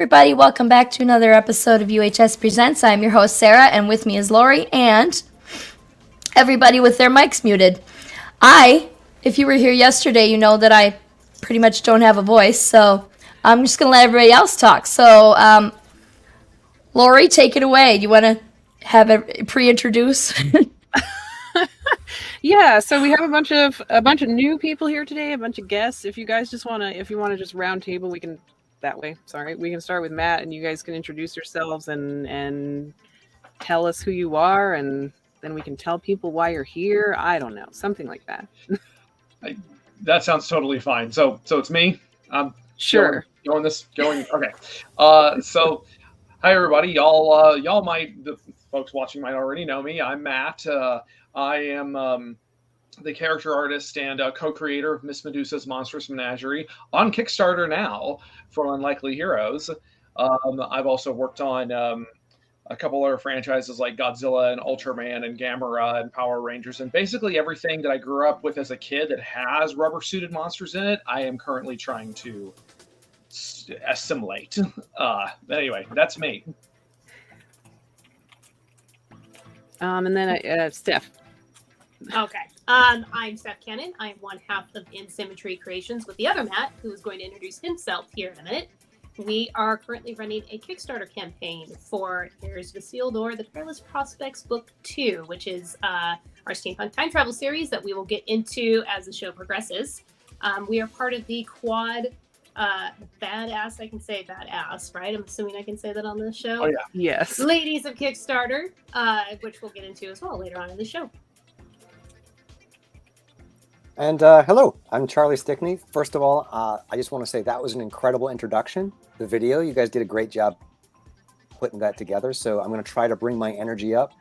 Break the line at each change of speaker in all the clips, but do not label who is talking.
Everybody, welcome back to another episode of UHS Presents. I'm your host, Sarah, and with me is Lori, and everybody with their mics muted. If you were here yesterday, you know that I pretty much don't have a voice, so I'm just going to let everybody else talk. So, Lori, take it away. You want to have it pre-introduce?
Yeah, so we have a bunch of new people here today, a bunch of guests. If you guys just want to just round table, we can that way. Sorry, we can start with Matt, and you guys can introduce yourselves and tell us who you are, and then we can tell people why you're here. I don't know, something like that.
That sounds totally fine. So it's me.
Sure.
Going. Okay. So hi everybody. Y'all might, the folks watching might already know me. I'm Matt. I am the character artist and co-creator of Miss Medusa's Monstrous Menagerie on Kickstarter now for Unlikely Heroes. I've also worked on a couple other franchises like Godzilla and Ultraman and Gamera and Power Rangers, and basically everything that I grew up with as a kid that has rubber-suited monsters in it, I am currently trying to assimilate. Anyway, that's me.
And then Steph.
Okay. I'm Steph Cannon. I'm one half of In Symmetry Creations with the other Matt, who is going to introduce himself here in a minute. We are currently running a Kickstarter campaign for Here's Vasildor, the Perilous Prospects Book 2, which is our steampunk time travel series that we will get into as the show progresses. We are part of the Quad Badass, I can say badass, right? I'm assuming I can say that on this show.
Oh, yeah.
Yes.
Ladies of Kickstarter, which we'll get into as well later on in the show.
And hello, I'm Charlie Stickney. First of all, I just want to say that was an incredible introduction. The video, you guys did a great job putting that together. So I'm going to try to bring my energy up,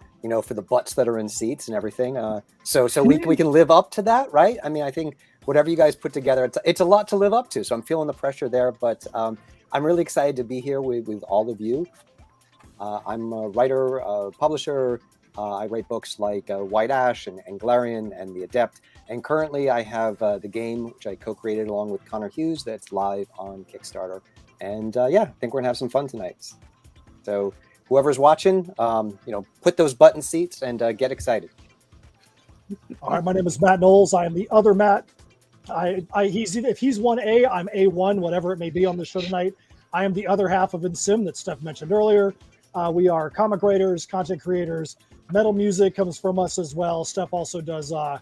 for the butts that are in seats and everything. So we can live up to that, right? I mean, I think whatever you guys put together, it's a lot to live up to. So I'm feeling the pressure there, but I'm really excited to be here with all of you. I'm a writer, publisher. I write books like White Ash and Galarian and The Adept. And currently I have the game, which I co-created along with Connor Hughes, that's live on Kickstarter. And I think we're gonna have some fun tonight. So whoever's watching, put those button seats and get excited.
All right, my name is Matt Knowles. I am the other Matt. If he's 1A, I'm A1, whatever it may be on the show tonight. I am the other half of InSim that Steph mentioned earlier. We are comic writers, content creators. Metal music comes from us as well. Steph also does a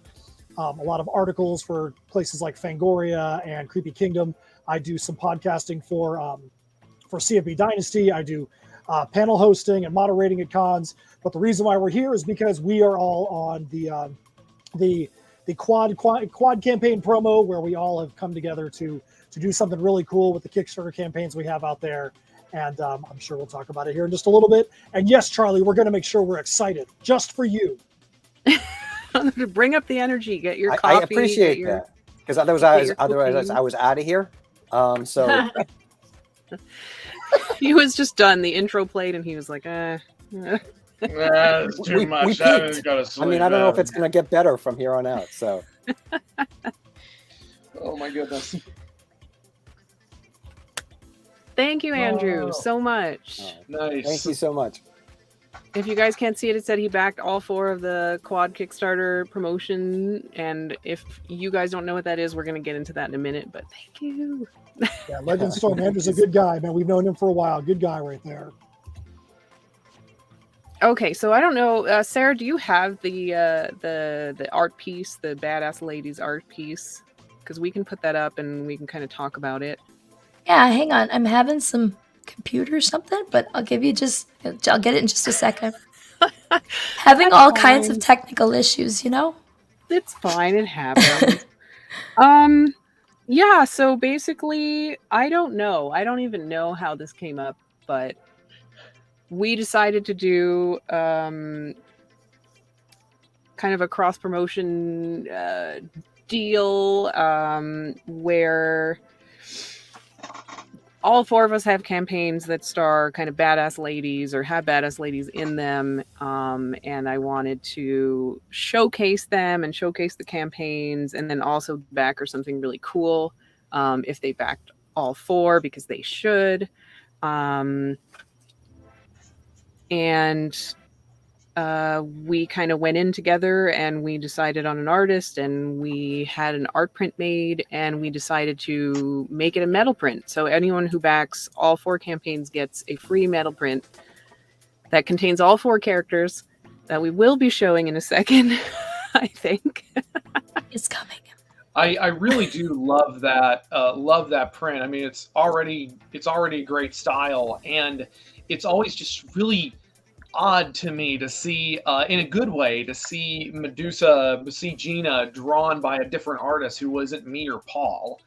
lot of articles for places like Fangoria and Creepy Kingdom. I do some podcasting for CFB Dynasty. I do panel hosting and moderating at cons. But the reason why we're here is because we are all on the quad campaign promo, where we all have come together to do something really cool with the Kickstarter campaigns we have out there. And I'm sure we'll talk about it here in just a little bit. And yes, Charlie, we're going to make sure we're excited just for you.
To bring up the energy, get your coffee.
I appreciate that, because otherwise I was out of here. So
he was just done. The intro played, and he was like,
It's too much.
I mean, I don't know if it's going to get better from here on out. So.
Oh my goodness.
Thank you, Andrew, so much.
Nice.
Thank you so much.
If you guys can't see it, it said he backed all 4 of the Quad Kickstarter promotion. And if you guys don't know what that is, we're going to get into that in a minute. But thank you.
Yeah, Legend Storm Andrew's a good guy, man. We've known him for a while. Good guy right there.
Okay, so I don't know, Sarah, do you have the art piece, the Badass Ladies art piece? Because we can put that up and we can kind of talk about it.
Yeah, hang on. I'm having some computer something, but I'll get it in just a second. Having all kinds of technical issues,
It's fine, it happens. Yeah, so basically, I don't know. I don't even know how this came up, but we decided to do kind of a cross-promotion deal where all 4 of us have campaigns that star kind of badass ladies or have badass ladies in them. And I wanted to showcase them and showcase the campaigns, and then also back or something really cool if they backed all 4, because they should. And we kind of went in together and we decided on an artist, and we had an art print made, and we decided to make it a metal print. So anyone who backs all 4 campaigns gets a free metal print that contains all 4 characters that we will be showing in a second, I think.
It's coming.
I really do love that print. I mean, it's already a great style, and it's always just really odd to me to see, in a good way, to see Gina drawn by a different artist who wasn't me or Paul.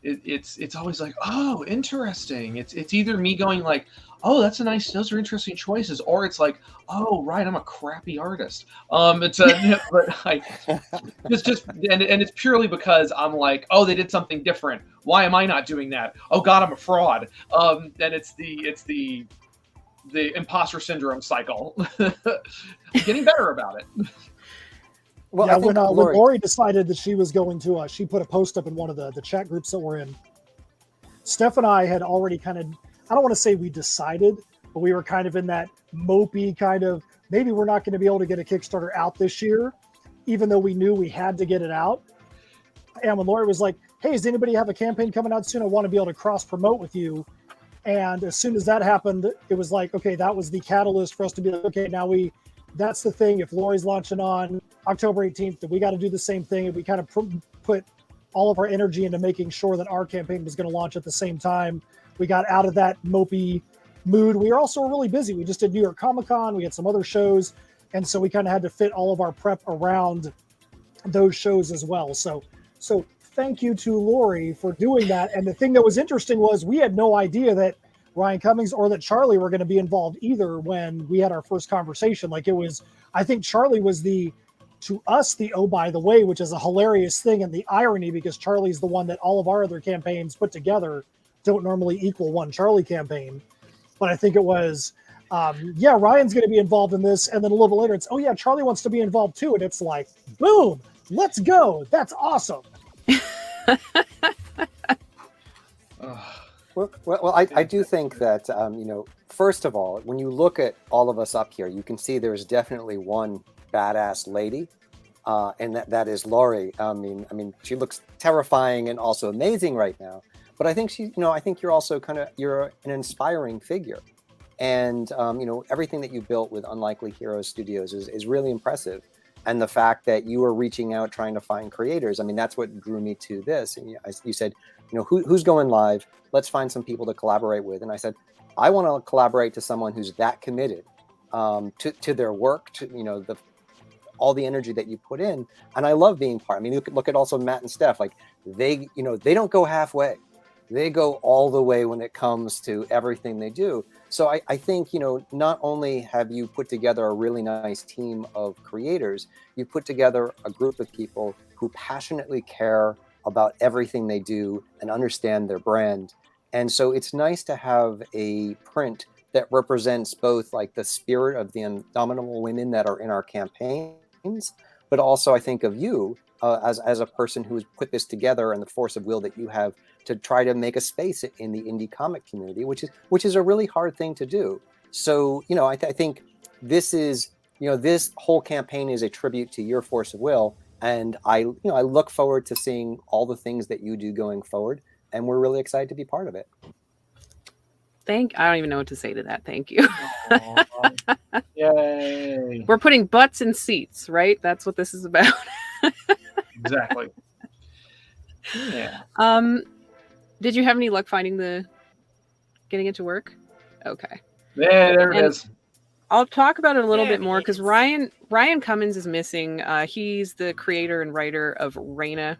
It's always like, oh, interesting. It's either me going like, oh, those are interesting choices, or it's like, oh, right, I'm a crappy artist. But it's just, and it's purely because I'm like, oh, they did something different. Why am I not doing that? Oh God, I'm a fraud. And it's the imposter syndrome cycle. I'm getting better about it.
Well, yeah, when Lori decided that she was going to, she put a post up in one of the chat groups that we're in. Steph and I had already kind of, I don't want to say we decided, but we were kind of in that mopey kind of, maybe we're not going to be able to get a Kickstarter out this year, even though we knew we had to get it out. And when Lori was like, hey, does anybody have a campaign coming out soon? I want to be able to cross promote with you. And as soon as that happened, it was like, okay, that was the catalyst for us to be like, okay, now that's the thing. If Lori's launching on October 18th, then we got to do the same thing. And we kind of put all of our energy into making sure that our campaign was going to launch at the same time. We got out of that mopey mood. We were also really busy. We just did New York Comic Con. We had some other shows. And so we kind of had to fit all of our prep around those shows as well. So thank you to Lori for doing that. And the thing that was interesting was we had no idea that Ryan Cummings or that Charlie were going to be involved either when we had our first conversation. Like it was, I think Charlie was to us, the oh, by the way, which is a hilarious thing. And the irony, because Charlie's the one that all of our other campaigns put together don't normally equal one Charlie campaign. But I think it was, yeah, Ryan's going to be involved in this. And then a little later, it's, oh yeah, Charlie wants to be involved too. And it's like, boom, let's go. That's awesome.
Well, I do think that, first of all, when you look at all of us up here, you can see there's definitely one badass lady, and that is Lori. I mean, she looks terrifying and also amazing right now. But I think I think you're also you're an inspiring figure, and everything that you built with Unlikely Heroes Studios is really impressive. And the fact that you were reaching out, trying to find creators, I mean, that's what drew me to this. And you said, who's going live? Let's find some people to collaborate with. And I said, I want to collaborate to someone who's that committed to their work, to all the energy that you put in. And I love being part. I mean, look at also Matt and Steph. Like they don't go halfway. They go all the way when it comes to everything they do. So I think, not only have you put together a really nice team of creators, you put together a group of people who passionately care about everything they do and understand their brand. And so it's nice to have a print that represents both like the spirit of the indomitable women that are in our campaigns, but also I think of you as a person who's put this together and the force of will that you have to try to make a space in the indie comic community, which is a really hard thing to do. So, I think this is, this whole campaign is a tribute to your force of will. And I look forward to seeing all the things that you do going forward. And we're really excited to be part of it.
I don't even know what to say to that. Thank you.
Yay.
We're putting butts in seats, right? That's what this is about.
Exactly. Yeah.
Did you have any luck getting it to work? Okay.
Yeah, there it is.
I'll talk about it a little bit more because Ryan Cummins is missing. He's the creator and writer of Raina,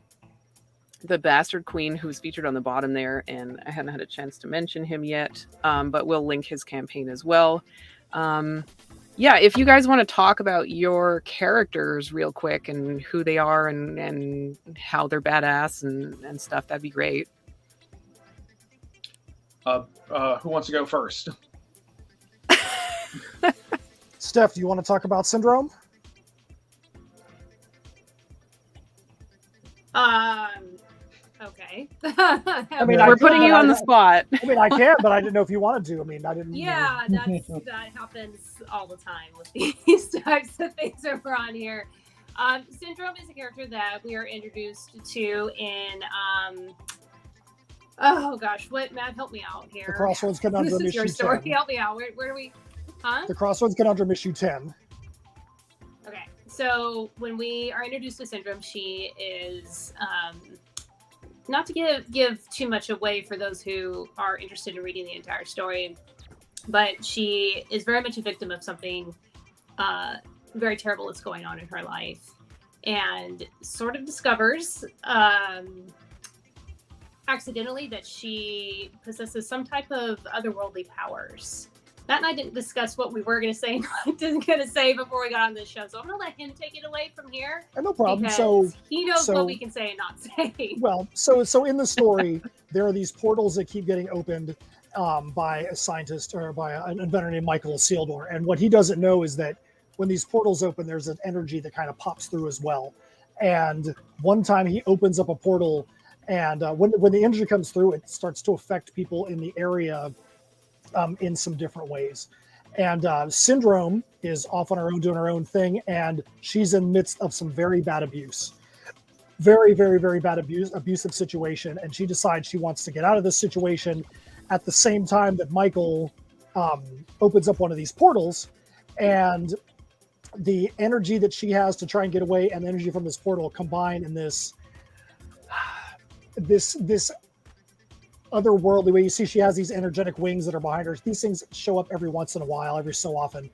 the Bastard Queen, who's featured on the bottom there, and I haven't had a chance to mention him yet, but we'll link his campaign as well. Yeah, if you guys want to talk about your characters real quick and who they are and how they're badass and stuff, that'd be great.
Who wants to go first?
Steph, do you want to talk about Syndrome?
Okay.
I mean,
We're putting you on the spot.
I mean, I can, but I didn't know if you wanted to. I mean, I didn't.
Yeah, that happens all the time with these types of things that we're on here. Syndrome is a character that we are introduced to in oh gosh, what Matt, help me out here.
The Crossroads Conundrum
This is your
issue
story.
10.
Help me out. Where do we? Huh?
The Crossroads Conundrum issue 10.
Okay, so when we are introduced to Syndrome, she is not to give too much away for those who are interested in reading the entire story, but she is very much a victim of something very terrible that's going on in her life, and sort of discovers accidentally that she possesses some type of otherworldly powers. Matt and I didn't discuss what we were going to say and what we didn't going to say before we got on this show, so I'm going to let him take it away from here.
No problem.
So he knows what we can say and not say.
Well, so in the story, there are these portals that keep getting opened by a scientist or by an inventor named Michael Sealdor, and what he doesn't know is that when these portals open, there's an energy that kind of pops through as well. And one time he opens up a portal, and when the energy comes through, it starts to affect people in the area in some different ways. And Syndrome is off on her own doing her own thing, and she's in the midst of some very bad abuse. Very, very, very bad abusive situation, and she decides she wants to get out of this situation at the same time that Michael opens up one of these portals, and the energy that she has to try and get away and the energy from this portal combine in this otherworldly way. You see she has these energetic wings that are behind her. These things show up every once in a while, every so often.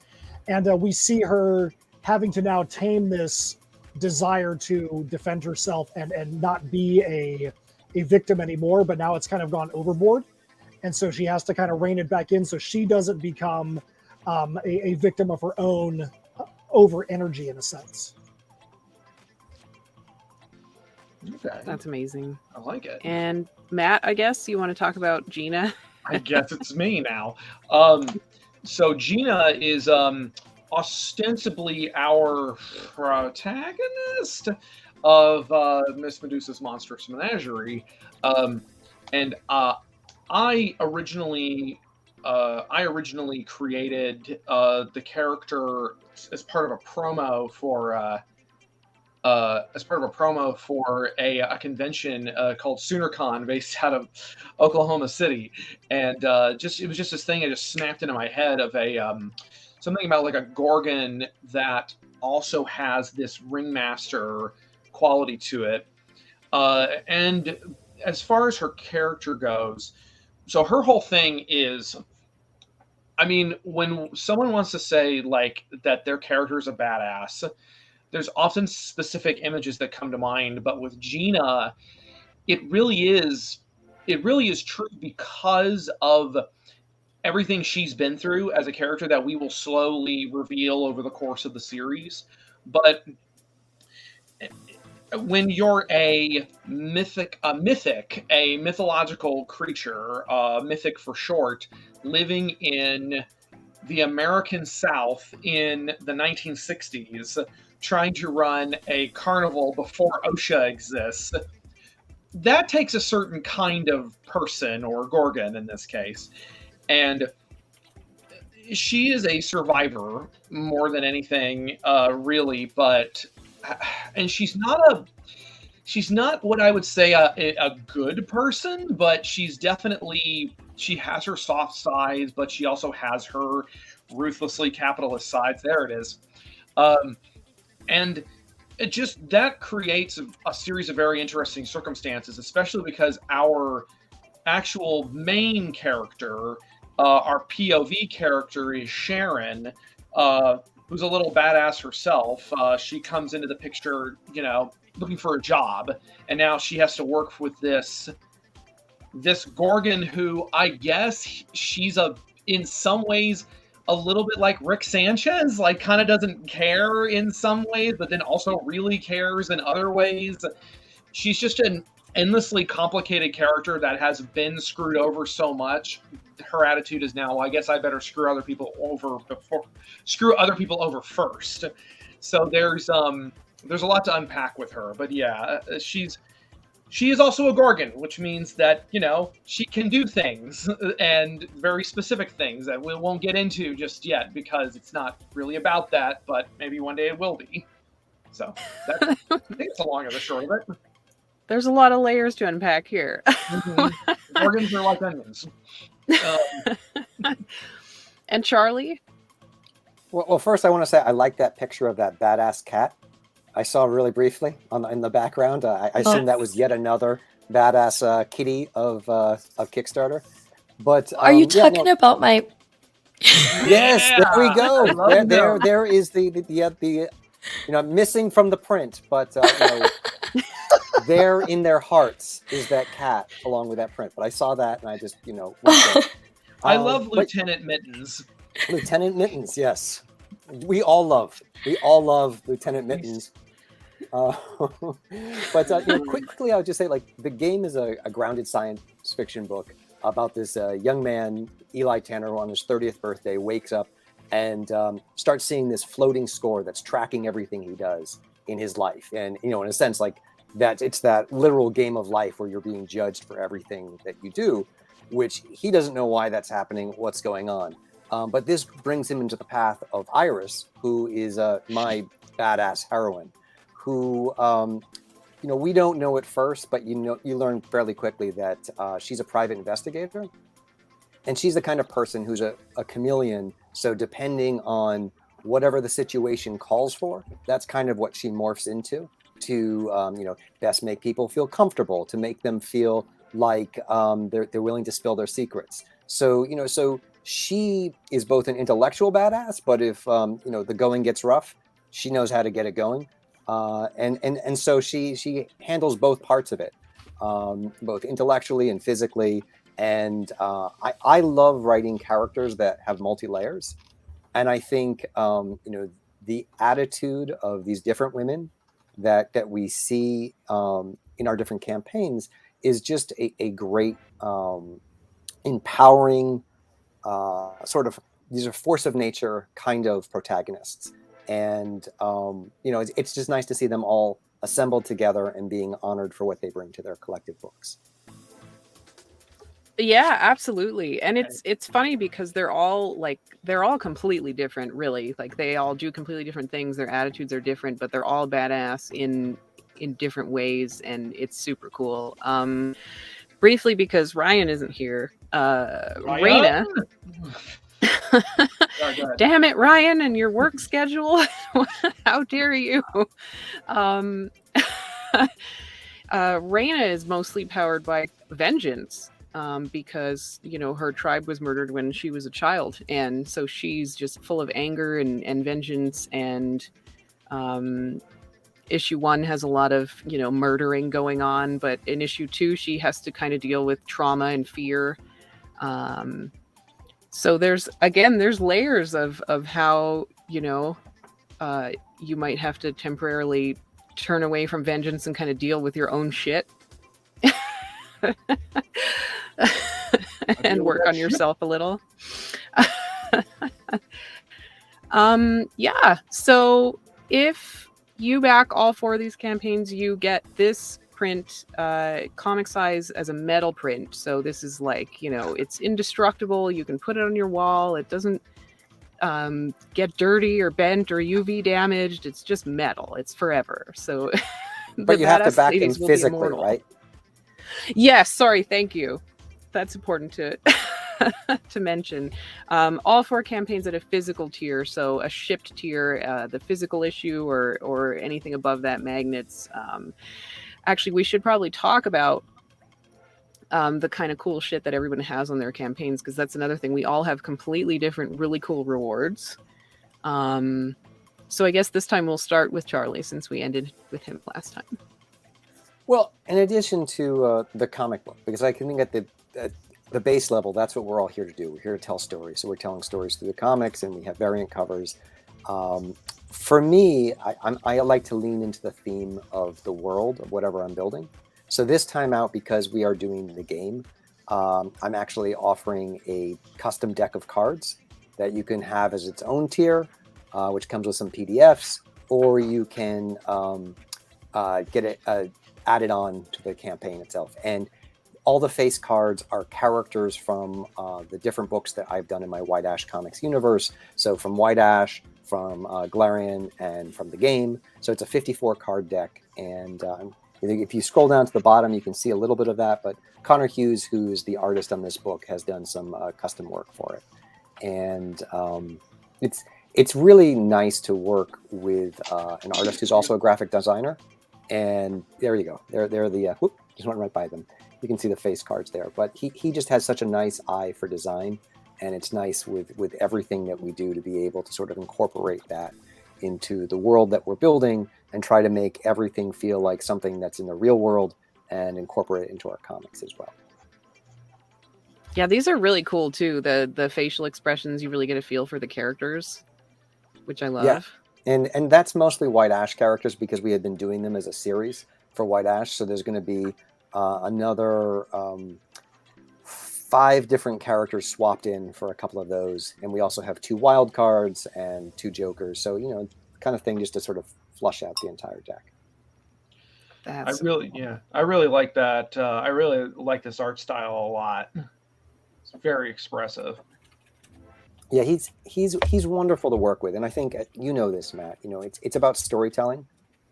And we see her having to now tame this desire to defend herself and not be a victim anymore, but now it's kind of gone overboard. And so she has to kind of rein it back in so she doesn't become a victim of her own over energy in a sense.
Okay.
That's amazing.
I like it.
And Matt, I guess you want to talk about Gina?
I guess it's me now. So Gina is ostensibly our protagonist of Miss Medusa's Monstrous Menagerie, and I originally created the character as part of a promo for a convention called SoonerCon, based out of Oklahoma City, and it was just this thing I just snapped into my head of something about like a Gorgon that also has this ringmaster quality to it, and as far as her character goes, so her whole thing is, I mean, when someone wants to say like that their character is a badass, there's often specific images that come to mind, but with Gina, it really is true because of everything she's been through as a character that we will slowly reveal over the course of the series. But when you're a mythological creature, mythic for short, living in the American South in the 1960s, trying to run a carnival before OSHA exists, that takes a certain kind of person, or Gorgon in this case. And she is a survivor more than anything, really, and she's not what I would say a good person, but she has her soft sides, but she also has her ruthlessly capitalist sides. There it is. And it just, that creates a series of very interesting circumstances, especially because our actual main character, our POV character, is Sharon, who's a little badass herself. She comes into the picture, looking for a job, and now she has to work with this Gorgon who, I guess she's in some ways a little bit like Rick Sanchez, like kind of doesn't care in some ways, but then also really cares in other ways. She's just an endlessly complicated character that has been screwed over so much. Her attitude is now, well, I guess I better screw other people over first. So there's a lot to unpack with her, but yeah, she's she is also a Gorgon, which means that, she can do things and very specific things that we won't get into just yet because it's not really about that, but maybe one day it will be. So I think it's the long and the short of it.
There's a lot of layers to unpack here.
Gorgons are like onions.
And Charlie?
Well, first I want to say I like that picture of that badass cat. I saw really briefly in the background. I assume that was yet another badass kitty of Kickstarter. But
Are you talking about my?
Yes, there we go. There is the missing from the print, but there in their hearts is that cat along with that print. But I saw that and I just
I love Lieutenant Mittens.
Lieutenant Mittens, yes. We all love Lieutenant Mittens. But quickly, I would just say, the game is a grounded science fiction book about this young man, Eli Tanner, who on his 30th birthday wakes up and starts seeing this floating score that's tracking everything he does in his life. And, in a sense, that it's that literal game of life where you're being judged for everything that you do, which he doesn't know why that's happening, what's going on. But this brings him into the path of Iris, who is my badass heroine, who, we don't know at first, but you learn fairly quickly that she's a private investigator. And she's the kind of person who's a chameleon. So depending on whatever the situation calls for, that's kind of what she morphs into to, best make people feel comfortable, to make them feel like they're willing to spill their secrets. So, so she is both an intellectual badass, but if, the going gets rough, she knows how to get it going. And so she handles both parts of it, both intellectually and physically. And I love writing characters that have multi-layers. And I think, the attitude of these different women that we see in our different campaigns is just a great empowering sort of, these are force of nature kind of protagonists. And, it's just nice to see them all assembled together and being honored for what they bring to their collective books.
Yeah, absolutely. And it's funny because they're all completely different, really. They all do completely different things. Their attitudes are different, but they're all badass in different ways, and it's super cool. Briefly, because Ryan isn't here, Raina. Damn it, Ryan, and your work schedule. How dare you? Raina is mostly powered by vengeance. Because her tribe was murdered when she was a child, and so she's just full of anger and vengeance. And issue 1 has a lot of murdering going on, but in issue 2 she has to kind of deal with trauma and fear. So there's layers of how you might have to temporarily turn away from vengeance and kind of deal with your own shit. And work on yourself a little. So if you back all 4 of these campaigns, you get this print comic size as a metal print. So this is it's indestructible. You can put it on your wall. It doesn't get dirty or bent or UV damaged. It's just metal. It's forever. So
but you have to back them physically, right?
Yes, sorry, thank you. That's important to to mention. All 4 campaigns at a physical tier, so a shipped tier, the physical issue or anything above that, magnets. Actually, we should probably talk about the kind of cool shit that everyone has on their campaigns, because that's another thing. We all have completely different, really cool rewards. So I guess this time we'll start with Charlie, since we ended with him last time.
Well, in addition to the comic book, because I think at the base level, that's what we're all here to do. We're here to tell stories. So we're telling stories through the comics, and we have variant covers. For me, I like to lean into the theme of the world of whatever I'm building. So this time out, because we are doing the game, I'm actually offering a custom deck of cards that you can have as its own tier, which comes with some PDFs, or you can get it added on to the campaign itself. And all the face cards are characters from the different books that I've done in my White Ash Comics universe. So from White Ash, from Galarian, and from the game. So it's a 54 card deck. And if you scroll down to the bottom, you can see a little bit of that. But Connor Hughes, who's the artist on this book, has done some custom work for it. And it's really nice to work with an artist who's also a graphic designer. And there you go. They're the just went right by them. You can see the face cards there. But he just has such a nice eye for design, and it's nice with everything that we do to be able to sort of incorporate that into the world that we're building and try to make everything feel like something that's in the real world and incorporate it into our comics as well.
Yeah, these are really cool too. The facial expressions, you really get a feel for the characters, which I love.
Yeah. And that's mostly White Ash characters because we had been doing them as a series for White Ash. So there's going to be another 5 different characters swapped in for a couple of those. And we also have 2 wild cards and 2 jokers. So, kind of thing just to sort of flush out the entire deck.
I really like that. I really like this art style a lot. It's very expressive.
Yeah, he's wonderful to work with, and I think this, Matt. It's about storytelling,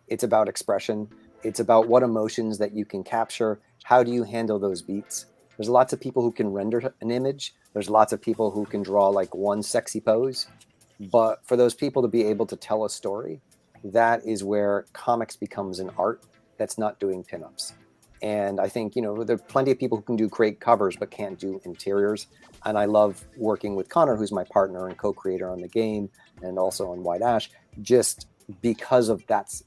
it's about expression, it's about what emotions that you can capture. How do you handle those beats? There's lots of people who can render an image. There's lots of people who can draw like one sexy pose, but for those people to be able to tell a story, that is where comics becomes an art that's not doing pinups. And I think, there are plenty of people who can do great covers but can't do interiors. And I love working with Connor, who's my partner and co-creator on the game and also on White Ash, just because of that's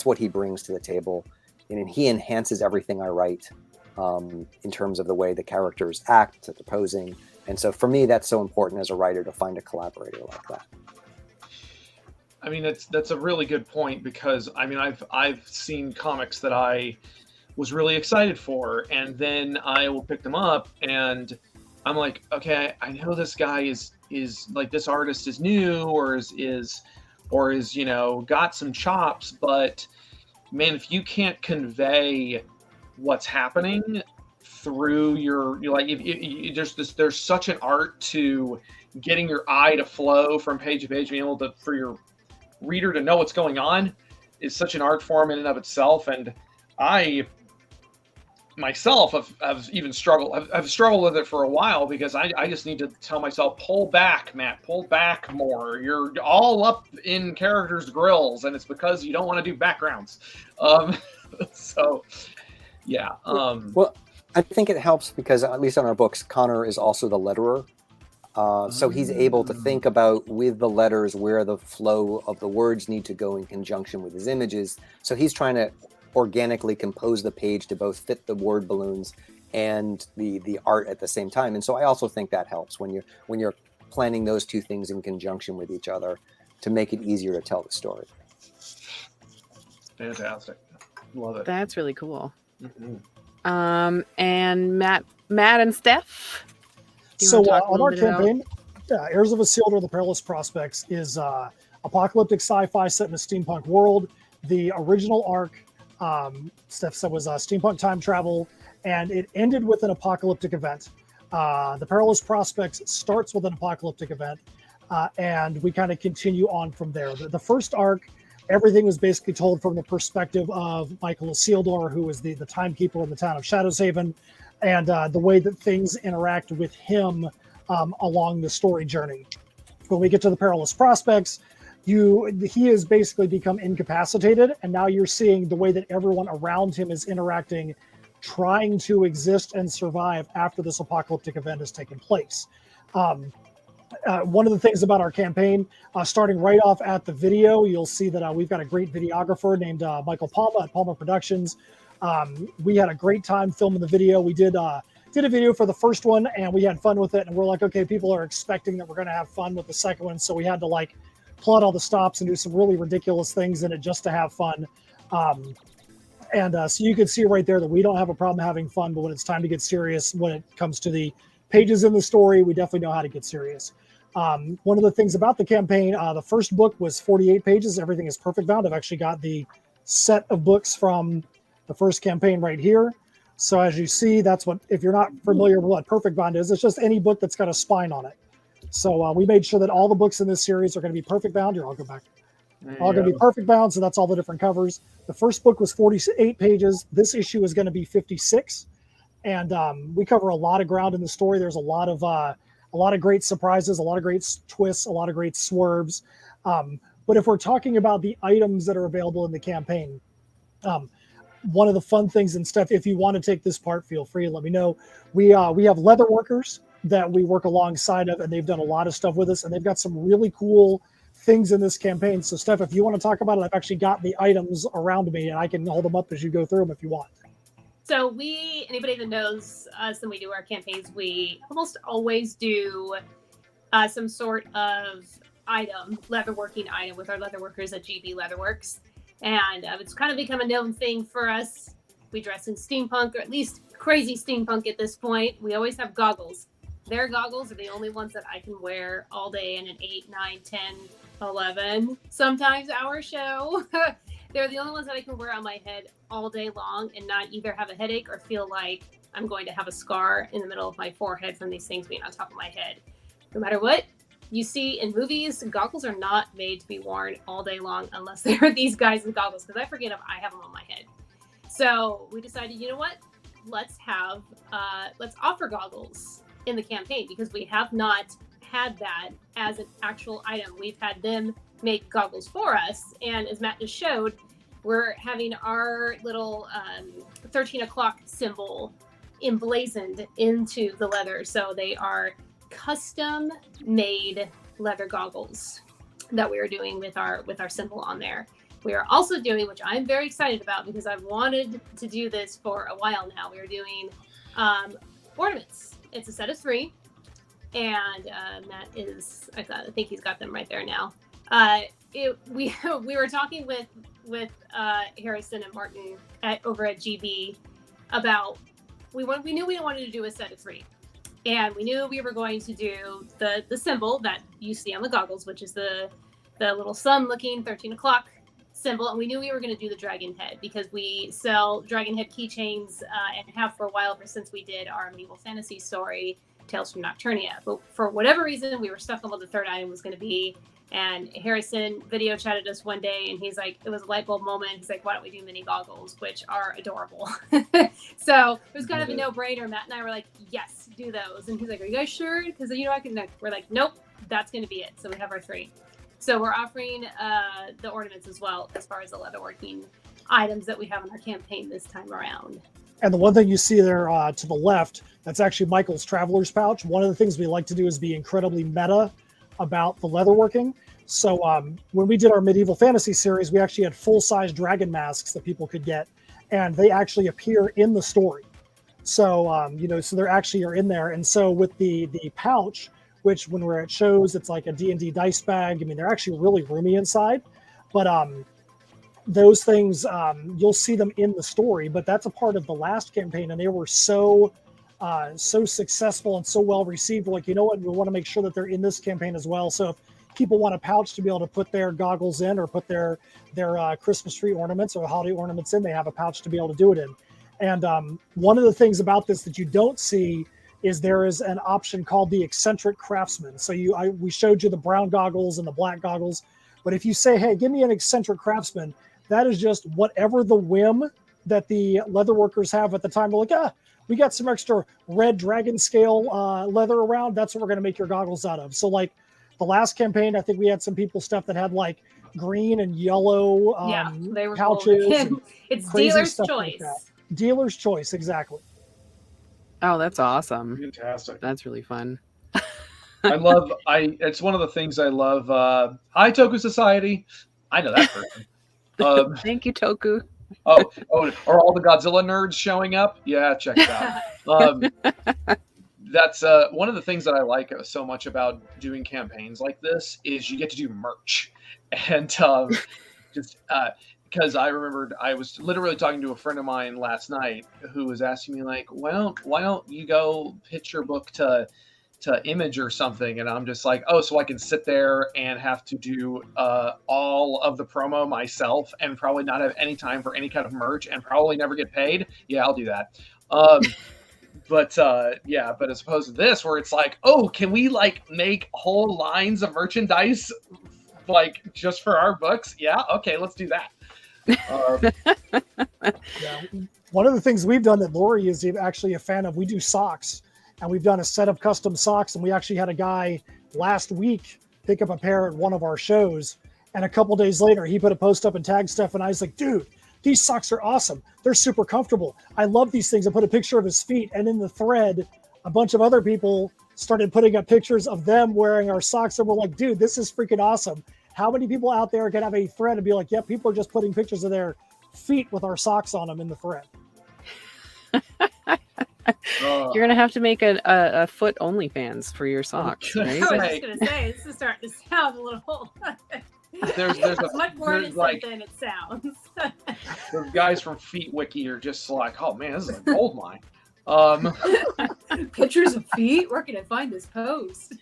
what he brings to the table. And he enhances everything I write in terms of the way the characters act, the posing. And so for me, that's so important as a writer to find a collaborator like that.
I mean, that's a really good point because I've seen comics that I was really excited for, and then I will pick them up and I'm like, okay, I know this guy is like, this artist is new or is got some chops, but man, if you can't convey what's happening through you're like, there's such an art to getting your eye to flow from page to page, being able to, for your reader to know what's going on, is such an art form in and of itself. And I myself have even struggled. I've struggled with it for a while because I just need to tell myself, pull back, Matt, pull back more. You're all up in characters' grills, and it's because you don't want to do backgrounds. So, yeah.
Well, I think it helps because, at least on our books, Connor is also the letterer. So he's able to think about, with the letters, where the flow of the words need to go in conjunction with his images. So he's trying to organically compose the page to both fit the word balloons and the art at the same time. And so I also think that helps when you're planning those two things in conjunction with each other to make it easier to tell the story.
Fantastic. Love it.
That's really cool.
Mm-hmm.
And Matt and Steph.
So on our campaign, Heirs of Isildur, The Perilous Prospects is apocalyptic sci-fi set in a steampunk world. The original arc, Steph said, was steampunk time travel, and it ended with an apocalyptic event. The Perilous Prospects starts with an apocalyptic event, and we kind of continue on from there. The first arc, everything was basically told from the perspective of Michael Isildur, who was the timekeeper in the town of Shadowshaven, and the way that things interact with him along the story journey. When we get to the Perilous Prospects, he has basically become incapacitated, and now you're seeing the way that everyone around him is interacting, trying to exist and survive after this apocalyptic event has taken place. One of the things about our campaign, starting right off at the video, you'll see that we've got a great videographer named Michael Palma at Palma Productions. We had a great time filming the video. We did a video for the first one, and we had fun with it. And we're like, okay, people are expecting that we're going to have fun with the second one, so we had to plot all the stops and do some really ridiculous things in it just to have fun. So you can see right there that we don't have a problem having fun, but when it's time to get serious, when it comes to the pages in the story, we definitely know how to get serious. One of the things about the campaign, the first book was 48 pages. Everything is perfect bound. I've actually got the set of books from the first campaign right here. So as you see, that's what, if you're not familiar with what perfect bound is, it's just any book that's got a spine on it. So we made sure that all the books in this series are going to be perfect bound. Here, I'll go back. All going to be perfect bound, so that's all the different covers. The first book was 48 pages. This issue is going to be 56, and we cover a lot of ground in the story. There's a lot of great surprises, a lot of great twists, a lot of great swerves. But if we're talking about the items that are available in the campaign, one of the fun things and stuff, if you want to take this part, feel free to let me know. We have leather workers that we work alongside of, and they've done a lot of stuff with us, and they've got some really cool things in this campaign. So Steph, if you want to talk about it, I've actually got the items around me, and I can hold them up as you go through them if you want.
So anybody that knows us and we do our campaigns, we almost always do some sort of leatherworking item with our leatherworkers at GB Leatherworks. And it's kind of become a known thing for us. We dress in steampunk, or at least crazy steampunk at this point. We always have goggles. Their goggles are the only ones that I can wear all day in an 8, 9, 10, 11, sometimes hour show. They're the only ones that I can wear on my head all day long and not either have a headache or feel like I'm going to have a scar in the middle of my forehead from these things being on top of my head. No matter what you see in movies, goggles are not made to be worn all day long unless they're these guys in goggles, because I forget if I have them on my head. So we decided, you know what? Let's offer goggles in the campaign, because we have not had that as an actual item. We've had them make goggles for us, and as Matt just showed, we're having our little 13 o'clock symbol emblazoned into the leather. So they are custom made leather goggles that we are doing with our symbol on there. We are also doing, which I'm very excited about because I've wanted to do this for a while now, we are doing ornaments. It's a set of 3, and Matt I think he's got them right there now. We were talking with Harrison and Martin over at GB about we knew we wanted to do a set of 3, and we knew we were going to do the symbol that you see on the goggles, which is the little sun looking 13 o'clock symbol, and we knew we were going to do the dragon head because we sell dragon head keychains and have for a while, ever since we did our medieval fantasy story Tales from Nocturnia. But for whatever reason, we were stuck on what the third item was going to be, and Harrison video chatted us one day, and he's like, it was a light bulb moment. He's like, why don't we do mini goggles, which are adorable. So it was kind of a no-brainer. Matt and I were like, yes, do those. And he's like, are you guys sure? Because I can. We're like, nope, that's going to be it. So we have our 3. So we're offering the ornaments as well, as far as the leatherworking items that we have in our campaign this time around.
And the one thing you see there to the left, that's actually Michael's Traveler's Pouch. One of the things we like to do is be incredibly meta about the leatherworking. So when we did our medieval fantasy series, we actually had full-size dragon masks that people could get, and they actually appear in the story. So, so they actually are in there. And so with the pouch, which when we're at shows, it's like a D&D dice bag. I mean, they're actually really roomy inside, but those things, you'll see them in the story, but that's a part of the last campaign. And they were so successful and so well received. We're like, you know what? We want to make sure that they're in this campaign as well. So if people want a pouch to be able to put their goggles in or put their Christmas tree ornaments or holiday ornaments in, they have a pouch to be able to do it in. And one of the things about this that you don't see is there is an option called the eccentric craftsman. So we showed you the brown goggles and the black goggles, but if you say, hey, give me an eccentric craftsman, that is just whatever the whim that the leather workers have at the time. They're like, we got some extra red dragon scale leather around. That's what we're going to make your goggles out of. So like the last campaign, I think we had some stuff that had like green and yellow
they were
pouches.
Cool. It's dealer's choice.
Like dealer's choice, exactly.
Oh, that's awesome.
Fantastic.
That's really fun.
It's one of the things I love. Hi, Toku Society. I know that person.
Thank you, Toku.
Oh, are all the Godzilla nerds showing up? Yeah, check it out. That's one of the things that I like so much about doing campaigns like this is you get to do merch. And because I remembered I was literally talking to a friend of mine last night who was asking me like, why don't you go pitch your book to image or something, and I'm just like, oh, so I can sit there and have to do all of the promo myself and probably not have any time for any kind of merch and probably never get paid. Yeah, I'll do that. But as opposed to this, where it's like, oh, can we like make whole lines of merchandise like just for our books? Yeah, okay, let's do that.
Yeah. One of the things we've done that Lori is actually a fan of, we do socks, and we've done a set of custom socks, and we actually had a guy last week pick up a pair at one of our shows, and a couple days later he put a post up and tagged Steph and I. Was like, dude, these socks are awesome. They're super comfortable. I love these things. I put a picture of his feet, and in the thread, a bunch of other people started putting up pictures of them wearing our socks, and we're like, dude, this is freaking awesome. How many people out there can have a thread and be like, yeah, people are just putting pictures of their feet with our socks on them in the thread?
You're gonna have to make a foot OnlyFans for your socks, right?
I was just gonna say, this is starting to sound a little.
There's
it's much more innocent
like,
than it sounds.
the guys from Feet Wiki are just like, oh man, this is a gold mine.
Pictures of feet? Where can I find this post?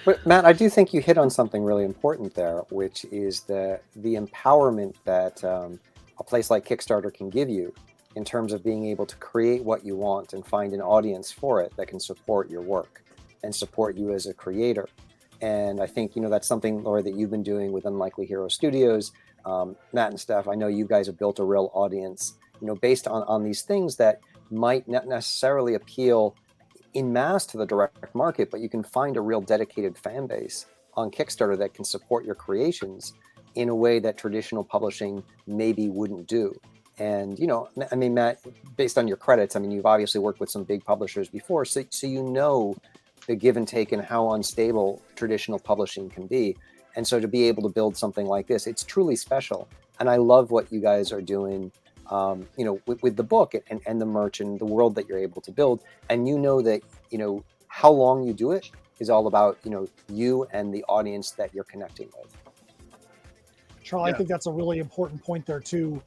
But Matt, I do think you hit on something really important there, which is the empowerment that a place like Kickstarter can give you in terms of being able to create what you want and find an audience for it that can support your work and support you as a creator. And I think, that's something, Laura, that you've been doing with Unlikely Hero Studios. Matt and Steph, I know you guys have built a real audience, based on these things that might not necessarily appeal in mass to the direct market, but you can find a real dedicated fan base on Kickstarter that can support your creations in a way that traditional publishing maybe wouldn't do. And, Matt, based on your credits, you've obviously worked with some big publishers before, so the give and take and how unstable traditional publishing can be. And so to be able to build something like this, it's truly special. And I love what you guys are doing, with the book and the merch and the world that you're able to build. And that, how long you do it is all about, you and the audience that you're connecting with.
Charlie,
Yeah.
I think that's a really important point there too.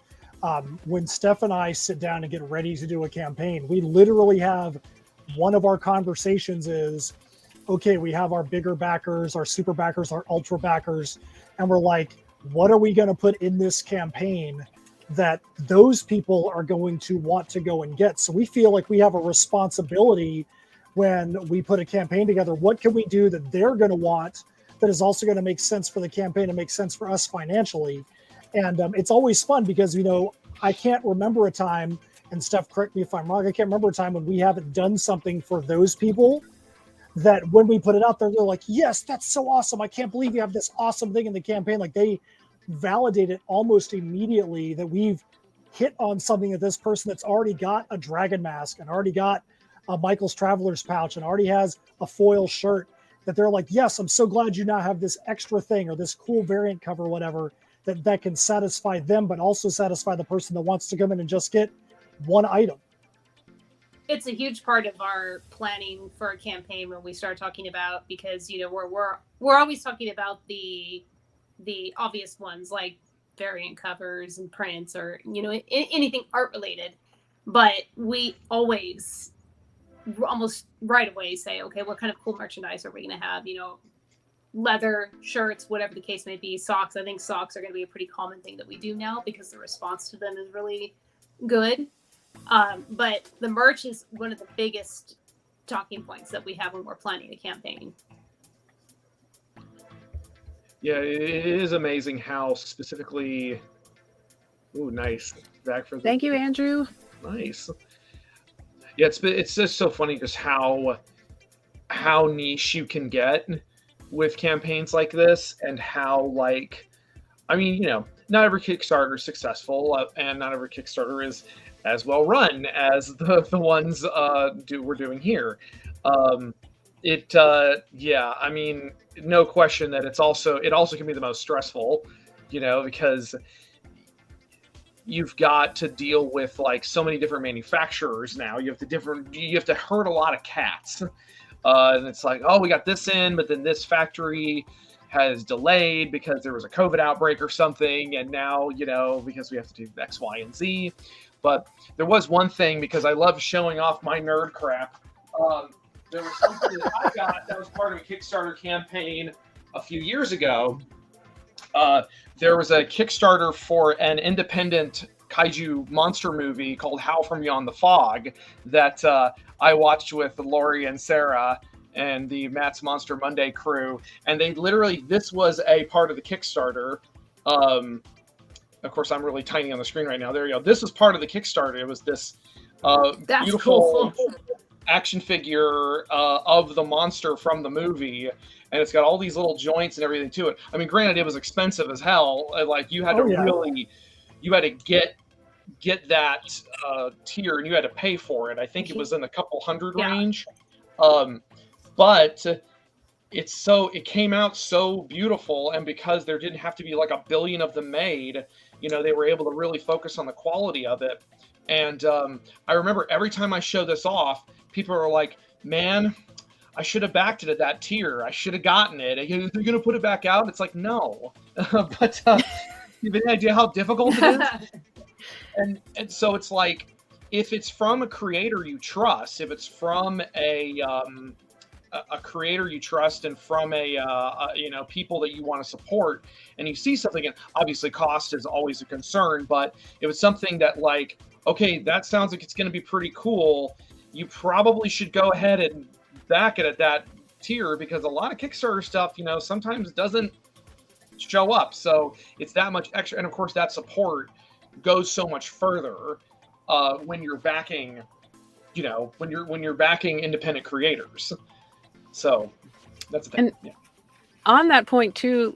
When Steph and I sit down and get ready to do a campaign, we literally have one of our conversations is, okay, we have our bigger backers, our super backers, our ultra backers, and we're like, what are we going to put in this campaign that those people are going to want to go and get? So we feel like we have a responsibility when we put a campaign together. What can we do that they're going to want that is also going to make sense for the campaign and make sense for us financially? And it's always fun because, I can't remember a time, and Steph, correct me if I'm wrong, I can't remember a time when we haven't done something for those people that when we put it out there, they're like, yes, that's so awesome. I can't believe you have this awesome thing in the campaign. Like, they validate it almost immediately that we've hit on something that this person that's already got a dragon mask and already got a Michael's Traveler's pouch and already has a foil shirt, that they're like, yes, I'm so glad you now have this extra thing or this cool variant cover, whatever, that can satisfy them, but also satisfy the person that wants to come in and just get one item.
It's a huge part of our planning for a campaign when we start talking about, because we're always talking about the obvious ones like variant covers and prints or anything art related, but we always almost right away say, okay, what kind of cool merchandise are we going to have? Leather, shirts, whatever the case may be. Socks. I think socks are going to be a pretty common thing that we do now because the response to them is really good. But the merch is one of the biggest talking points that we have when we're planning a campaign.
Yeah, it is amazing how specifically. Ooh, nice. Back for the.
Thank you, Andrew.
Nice. Yeah, it's just so funny just how niche you can get with campaigns like this, and how not every Kickstarter is successful, and not every Kickstarter is as well run as the ones we're doing here. No question that it also can be the most stressful, because you've got to deal with so many different manufacturers now. You have to herd a lot of cats. And it's like, oh, we got this in, but then this factory has delayed because there was a COVID outbreak or something. And now, because we have to do X, Y, and Z. But there was one thing, because I love showing off my nerd crap. There was something that I got that was part of a Kickstarter campaign a few years ago. There was a Kickstarter for an independent kaiju monster movie called Howl from Beyond the Fog that I watched with Lori and Sarah and the Matt's Monster Monday crew. And they literally, this was a part of the Kickstarter. Of course, I'm really tiny on the screen right now. There you go. This was part of the Kickstarter. It was this
That's
beautiful
cool.
action figure of the monster from the movie. And it's got all these little joints and everything to it. I mean, granted, it was expensive as hell. Like, you had you had to get that tier, and you had to pay for it. I think it was in the couple hundred range. But it came out so beautiful, and because there didn't have to be like a billion of them made, they were able to really focus on the quality of it. And I remember every time I show this off, people are like, "Man, I should have backed it at that tier. I should have gotten it. Are you going to put it back out?" It's like, no. But you have any idea how difficult it is? And so it's like, if it's from a creator you trust, if it's from a creator you trust, and from people that you want to support, and you see something, and obviously cost is always a concern, but if it's something that, like, okay, that sounds like it's going to be pretty cool, you probably should go ahead and back it at that tier, because a lot of Kickstarter stuff, sometimes doesn't show up. So it's that much extra. And of course, that support goes so much further when you're backing, when you're backing independent creators. So that's the thing.
And on that point too,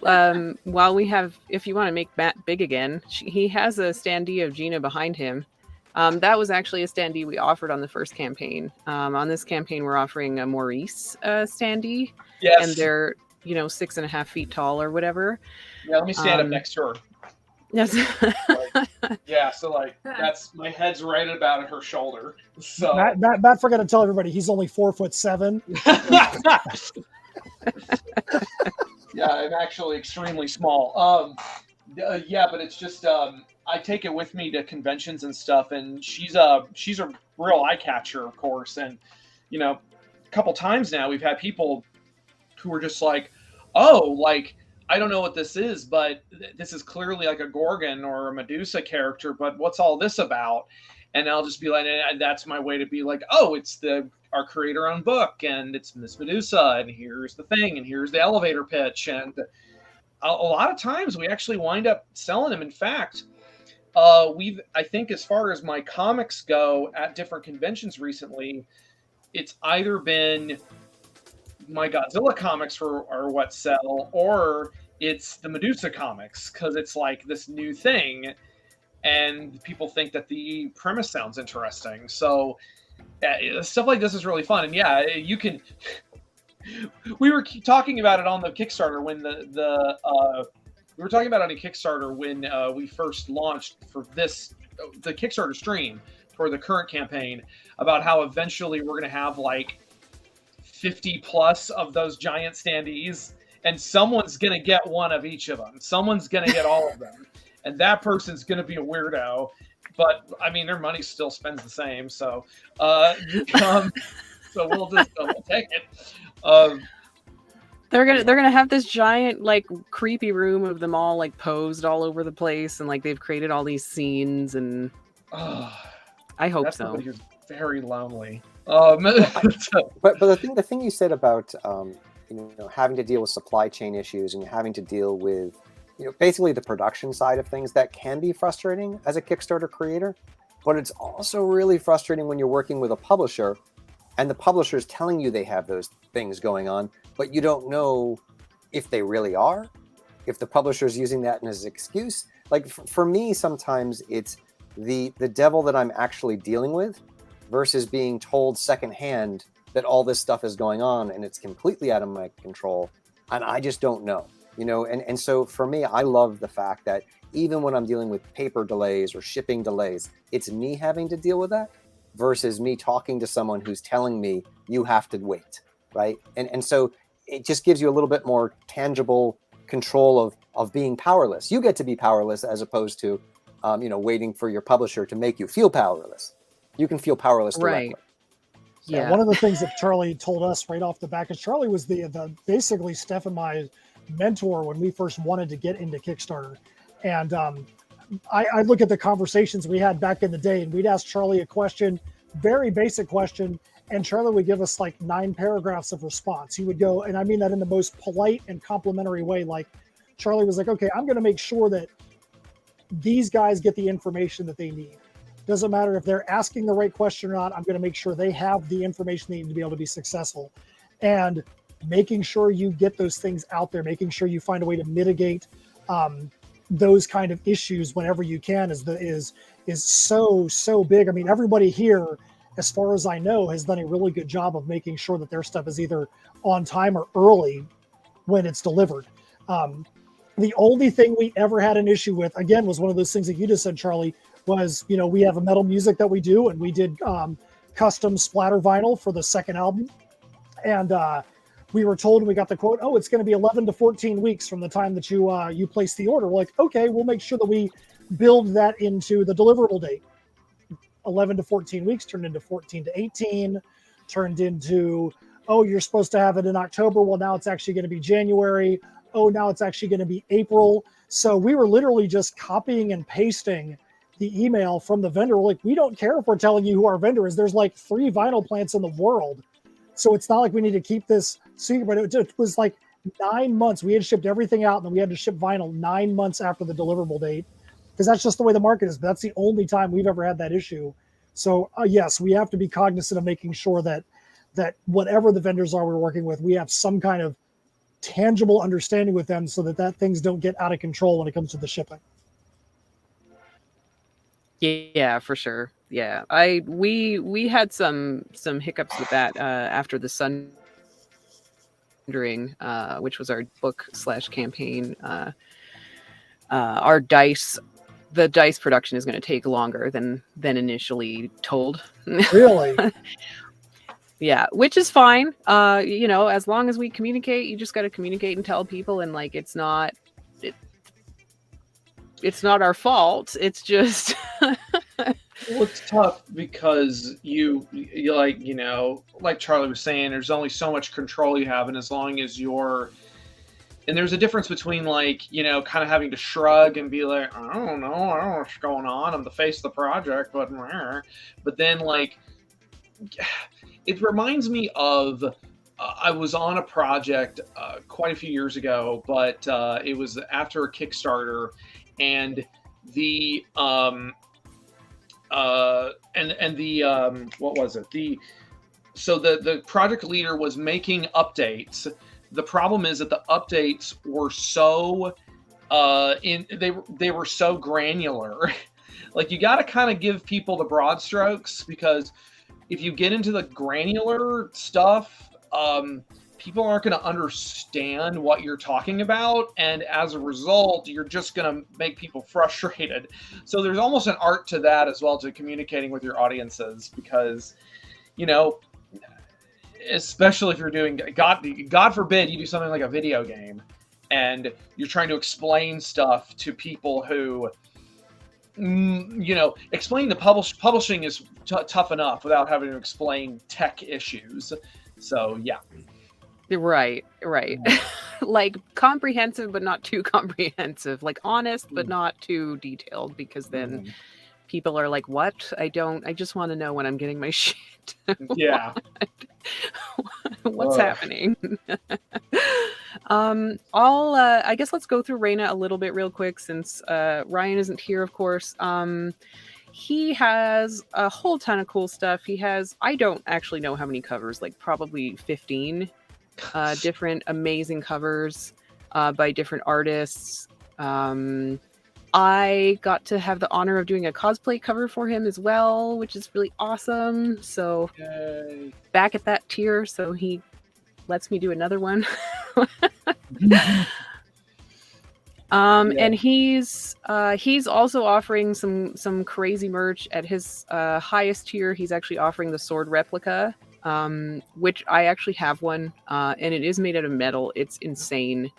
while we have, if you want to make Matt big again, he has a standee of Gina behind him. That was actually a standee we offered on the first campaign. On this campaign, we're offering a Maurice standee.
Yes.
And they're, 6.5 feet tall or whatever.
Yeah, let me stand up next to her.
Yes.
So that's, my head's right about at her shoulder. So
Matt forgot to tell everybody he's only 4'7".
Yeah, I'm actually extremely small. But it's just I take it with me to conventions and stuff, and she's a real eye catcher, of course. And a couple times now we've had people who are just like, "Oh, like, I don't know what this is, but this is clearly like a Gorgon or a Medusa character, but what's all this about?" And I'll just be like, and that's my way to be like, "Oh, it's our creator-owned book, and it's Miss Medusa, and here's the thing, and here's the elevator pitch." And a lot of times we actually wind up selling them. In fact, I think as far as my comics go at different conventions recently, it's either been my Godzilla comics are what sell, or it's the Medusa comics, because it's like this new thing, and people think that the premise sounds interesting. So stuff like this is really fun. And yeah, you can. We were talking about it on the Kickstarter when we were talking about it on a Kickstarter when we first launched for the Kickstarter stream for the current campaign, about how eventually we're going to have like 50 plus of those giant standees, and someone's going to get one of each of them. Someone's going to get all of them, and that person's going to be a weirdo. But I mean, their money still spends the same, so so we'll take it.
They're gonna have this giant, like, creepy room of them all, like, posed all over the place, and like they've created all these scenes, and I hope
that's
so.
Somebody who's very lonely.
But the thing you said about having to deal with supply chain issues and having to deal with basically the production side of things, that can be frustrating as a Kickstarter creator. But it's also really frustrating when you're working with a publisher, and the publisher is telling you they have those things going on, but you don't know if they really are, if the publisher is using that as an excuse. Like, for me, sometimes it's the devil that I'm actually dealing with versus being told secondhand that all this stuff is going on and it's completely out of my control, and I just don't know, and so for me, I love the fact that even when I'm dealing with paper delays or shipping delays, it's me having to deal with that versus me talking to someone who's telling me you have to wait, right? And so it just gives you a little bit more tangible control of being powerless. You get to be powerless as opposed to waiting for your publisher to make you feel powerless. You can feel powerless directly.
Right.
Yeah, one of the things that Charlie told us right off the back is Charlie was the basically Steph and my mentor when we first wanted to get into Kickstarter. And I look at the conversations we had back in the day, and we'd ask Charlie a question, very basic question, and Charlie would give us like 9 paragraphs of response. He would go, and I mean that in the most polite and complimentary way. Like Charlie was like, okay, I'm going to make sure that these guys get the information that they need. Doesn't matter if they're asking the right question or not. I'm going to make sure they have the information they need to be able to be successful. And making sure you get those things out there, making sure you find a way to mitigate those kind of issues whenever you can is so big. I mean, everybody here, as far as I know, has done a really good job of making sure that their stuff is either on time or early when it's delivered. The only thing we ever had an issue with, again, was one of those things that you just said, Charlie, was, you know, we have a metal music that we do, and we did custom splatter vinyl for the second album. And we were told, and we got the quote, oh, it's going to be 11 to 14 weeks from the time that you place the order. We're like, okay, we'll make sure that we build that into the deliverable date. 11 to 14 weeks turned into 14 to 18, turned into, oh, you're supposed to have it in October. Well, now it's actually going to be January. Oh, now it's actually going to be April. So we were literally just copying and pasting the email from the vendor. We're like, we don't care if we're telling you who our vendor is. There's like 3 vinyl plants in the world. So it's not like we need to keep this secret, but it was like 9 months. We had shipped everything out, and then we had to ship vinyl 9 months after the deliverable date, because that's just the way the market is. But that's the only time we've ever had that issue. So yes, we have to be cognizant of making sure that whatever the vendors are we're working with, we have some kind of tangible understanding with them so that things don't get out of control when it comes to the shipping.
Yeah, for sure. Yeah, we had some hiccups with that after the Sundering, which was our book / campaign. Our the dice production is going to take longer than initially told.
Really?
Yeah, which is fine. You know, as long as we communicate, you just got to communicate and tell people, and like it's not our fault. It's just
Well, it's tough because you like, you know, like Charlie was saying, there's only so much control you have, and as long as and there's a difference between, like, you know, kind of having to shrug and be like, I don't know what's going on. I'm the face of the project, but then, like, it reminds me of I was on a project quite a few years ago, but it was after a Kickstarter, and the what was it? The project leader was making updates. The problem is that the updates were so they were so granular. Like, you got to kind of give people the broad strokes, because if you get into the granular stuff, people aren't going to understand what you're talking about, and as a result, you're just going to make people frustrated. So there's almost an art to that as well, to communicating with your audiences, because, you know, especially if you're doing, God forbid you do something like a video game and you're trying to explain stuff to people who, you know, explaining the publishing is tough enough without having to explain tech issues. So yeah.
Right. Like, comprehensive but not too comprehensive, like honest but not too detailed, because then people are like, what? I just want to know when I'm getting my shit.
Yeah.
What's happening? I guess let's go through Raina a little bit real quick, since Ryan isn't here, of course. He has a whole ton of cool stuff. He has, I don't actually know how many covers, like probably 15 different amazing covers by different artists. I got to have the honor of doing a cosplay cover for him as well, which is really awesome. So back at that tier, so he lets me do another one. And he's also offering some crazy merch at his highest tier. He's actually offering the sword replica, which I actually have one, and it is made out of metal. It's insane.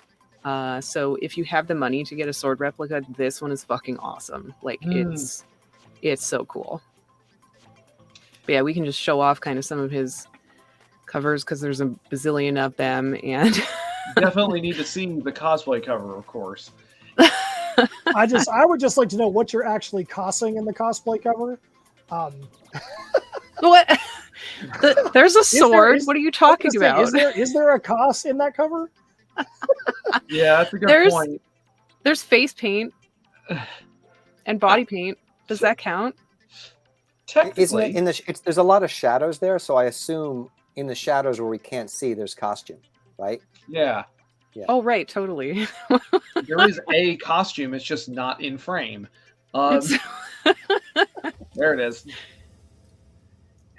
So if you have the money to get a sword replica, this one is fucking awesome. Like, it's so cool. But yeah, we can just show off kind of some of his covers because there's a bazillion of them, and
Definitely need to see the cosplay cover, of course.
I would just like to know what you're actually costing in the cosplay cover.
What? There's a sword.
is-
What are you talking about?
Is there a cost in that cover?
Yeah, that's a good point.
There's face paint and body paint. Does that count?
Technically,
Isn't it there's a lot of shadows there, so I assume in the shadows where we can't see, there's costume, right?
yeah,
Oh, right, totally.
there is a costume. It's just not in frame.
It's-
There it is.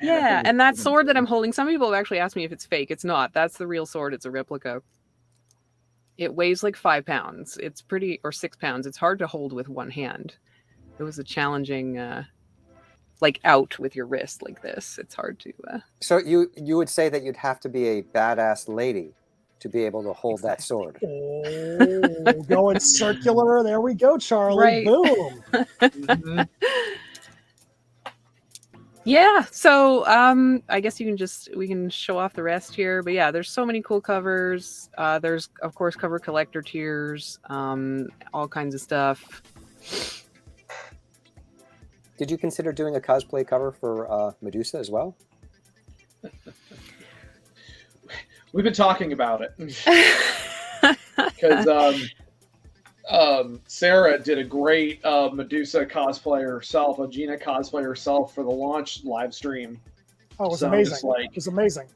Yeah, and that sword that I'm holding, some people have actually asked me if it's fake. It's not. That's the real sword. It's a replica. It weighs like 5 pounds. It's pretty, or 6 pounds. It's hard to hold with one hand. It was a challenging, like out with your wrist like this. It's hard to.
So you would say that you'd have to be a badass lady to be able to hold that sword.
Oh, going circular. There we go, Charlie.
Right.
Boom.
Mhm.
Yeah, so I guess we can show off the rest here. But yeah, there's so many cool covers. There's of course cover collector tiers, all kinds of stuff.
Did you consider doing a cosplay cover for Medusa as well?
We've been talking about it because Sarah did a great Medusa cosplay herself, a Gina cosplay herself for the launch live stream.
Oh, it was
So I'm
amazing.
just like-
It was amazing.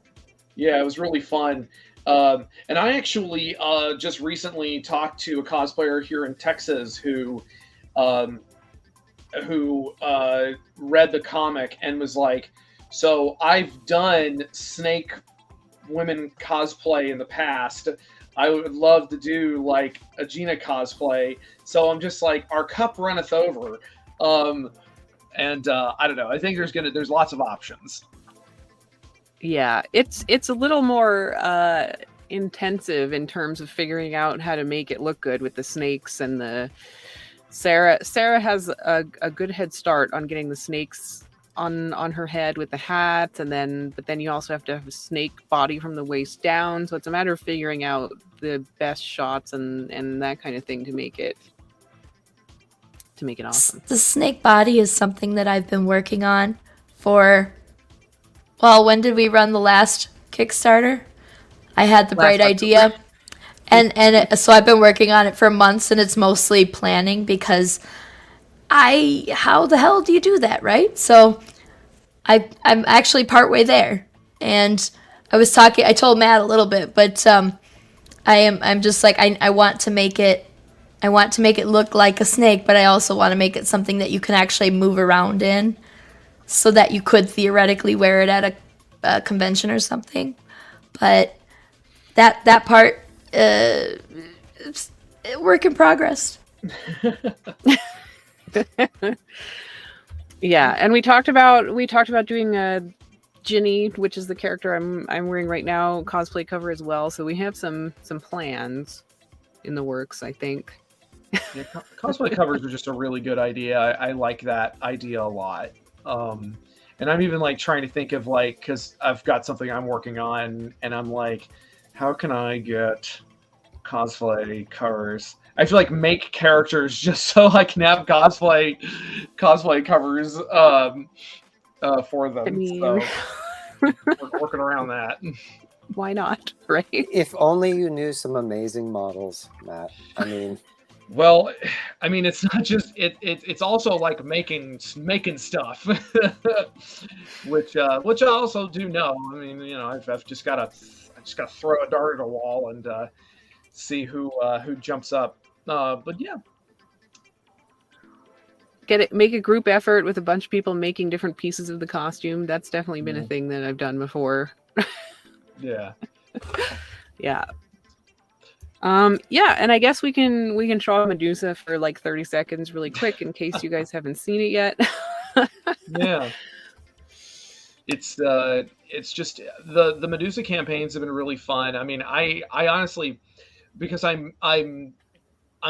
Yeah, it was really fun. And I actually just recently talked to a cosplayer here in Texas who read the comic and was like, so I've done snake women cosplay in the past. I would love to do like a Gina cosplay. So I'm just like, our cup runneth over. And I don't know. I think there's lots of options.
Yeah, it's a little more intensive in terms of figuring out how to make it look good with the snakes and the Sarah has a good head start on getting the snakes on her head with the hat, but then you also have to have a snake body from the waist down. So it's a matter of figuring out the best shots and that kind of thing to make it awesome.
The snake body is something that I've been working on for, well, when did we run the last Kickstarter? I had the bright idea. So I've been working on it for months, and it's mostly planning because how the hell do you do that, right? So I'm actually partway there, and I told Matt a little bit, but I'm just like, I want to make it look like a snake, but I also want to make it something that you can actually move around in, so that you could theoretically wear it at a convention or something. But that part, it's a work in progress.
Yeah, and we talked about doing a Ginny, which is the character I'm wearing right now, cosplay cover as well. So we have some plans in the works, I think.
Yeah, cosplay covers are just a really good idea. I like that idea a lot. And I'm even like trying to think of like, because I've got something I'm working on, and I'm like, how can I get cosplay covers? I feel like make characters just so I can have cosplay covers for them.
I mean,
So we're working around that.
why not, right?
If only you knew some amazing models, Matt. I mean,
Well, I mean, it's not just it's also like making stuff, which I also do know. I mean, you know, I've just gotta throw a dart at a wall and see who jumps up. But yeah,
Make a group effort with a bunch of people making different pieces of the costume. That's definitely been a thing that I've done before.
yeah.
Yeah. Yeah, and I guess we can show Medusa for like 30 seconds really quick in case you guys haven't seen it yet.
Yeah. It's just the Medusa campaigns have been really fun. I mean, I honestly, because I'm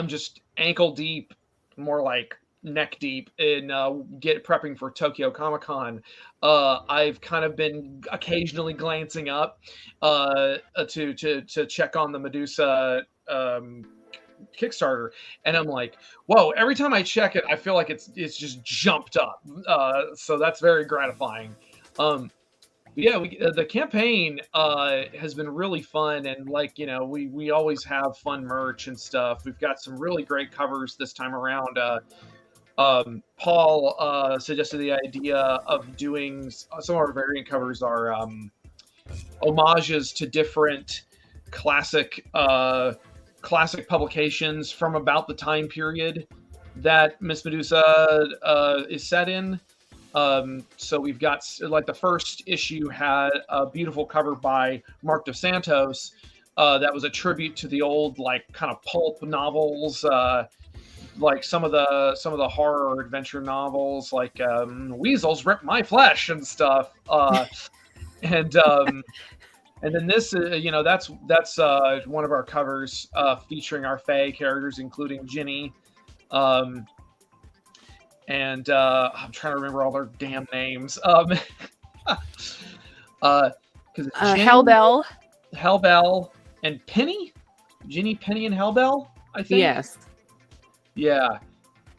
just ankle deep, more like neck deep in prepping for Tokyo Comic Con, I've kind of been occasionally glancing up to check on the Medusa Kickstarter, and I'm like, whoa! Every time I check it, I feel like it's just jumped up. So that's very gratifying. Yeah, the campaign has been really fun, and like we always have fun merch and stuff. We've got some really great covers this time around. Paul suggested the idea of doing some of our variant covers are homages to different classic publications from about the time period that Miss Medusa is set in. So we've got, like, the first issue had a beautiful cover by Mark Dos Santos that was a tribute to the old, like, kind of pulp novels, like some of the horror adventure novels, like Weasels Rip My Flesh and stuff. And then this, that's one of our covers featuring our Fae characters, including Ginny. And I'm trying to remember all their damn names.
Hellbell,
and Penny, Ginny, Penny, and Hellbell, I think.
Yes.
Yeah,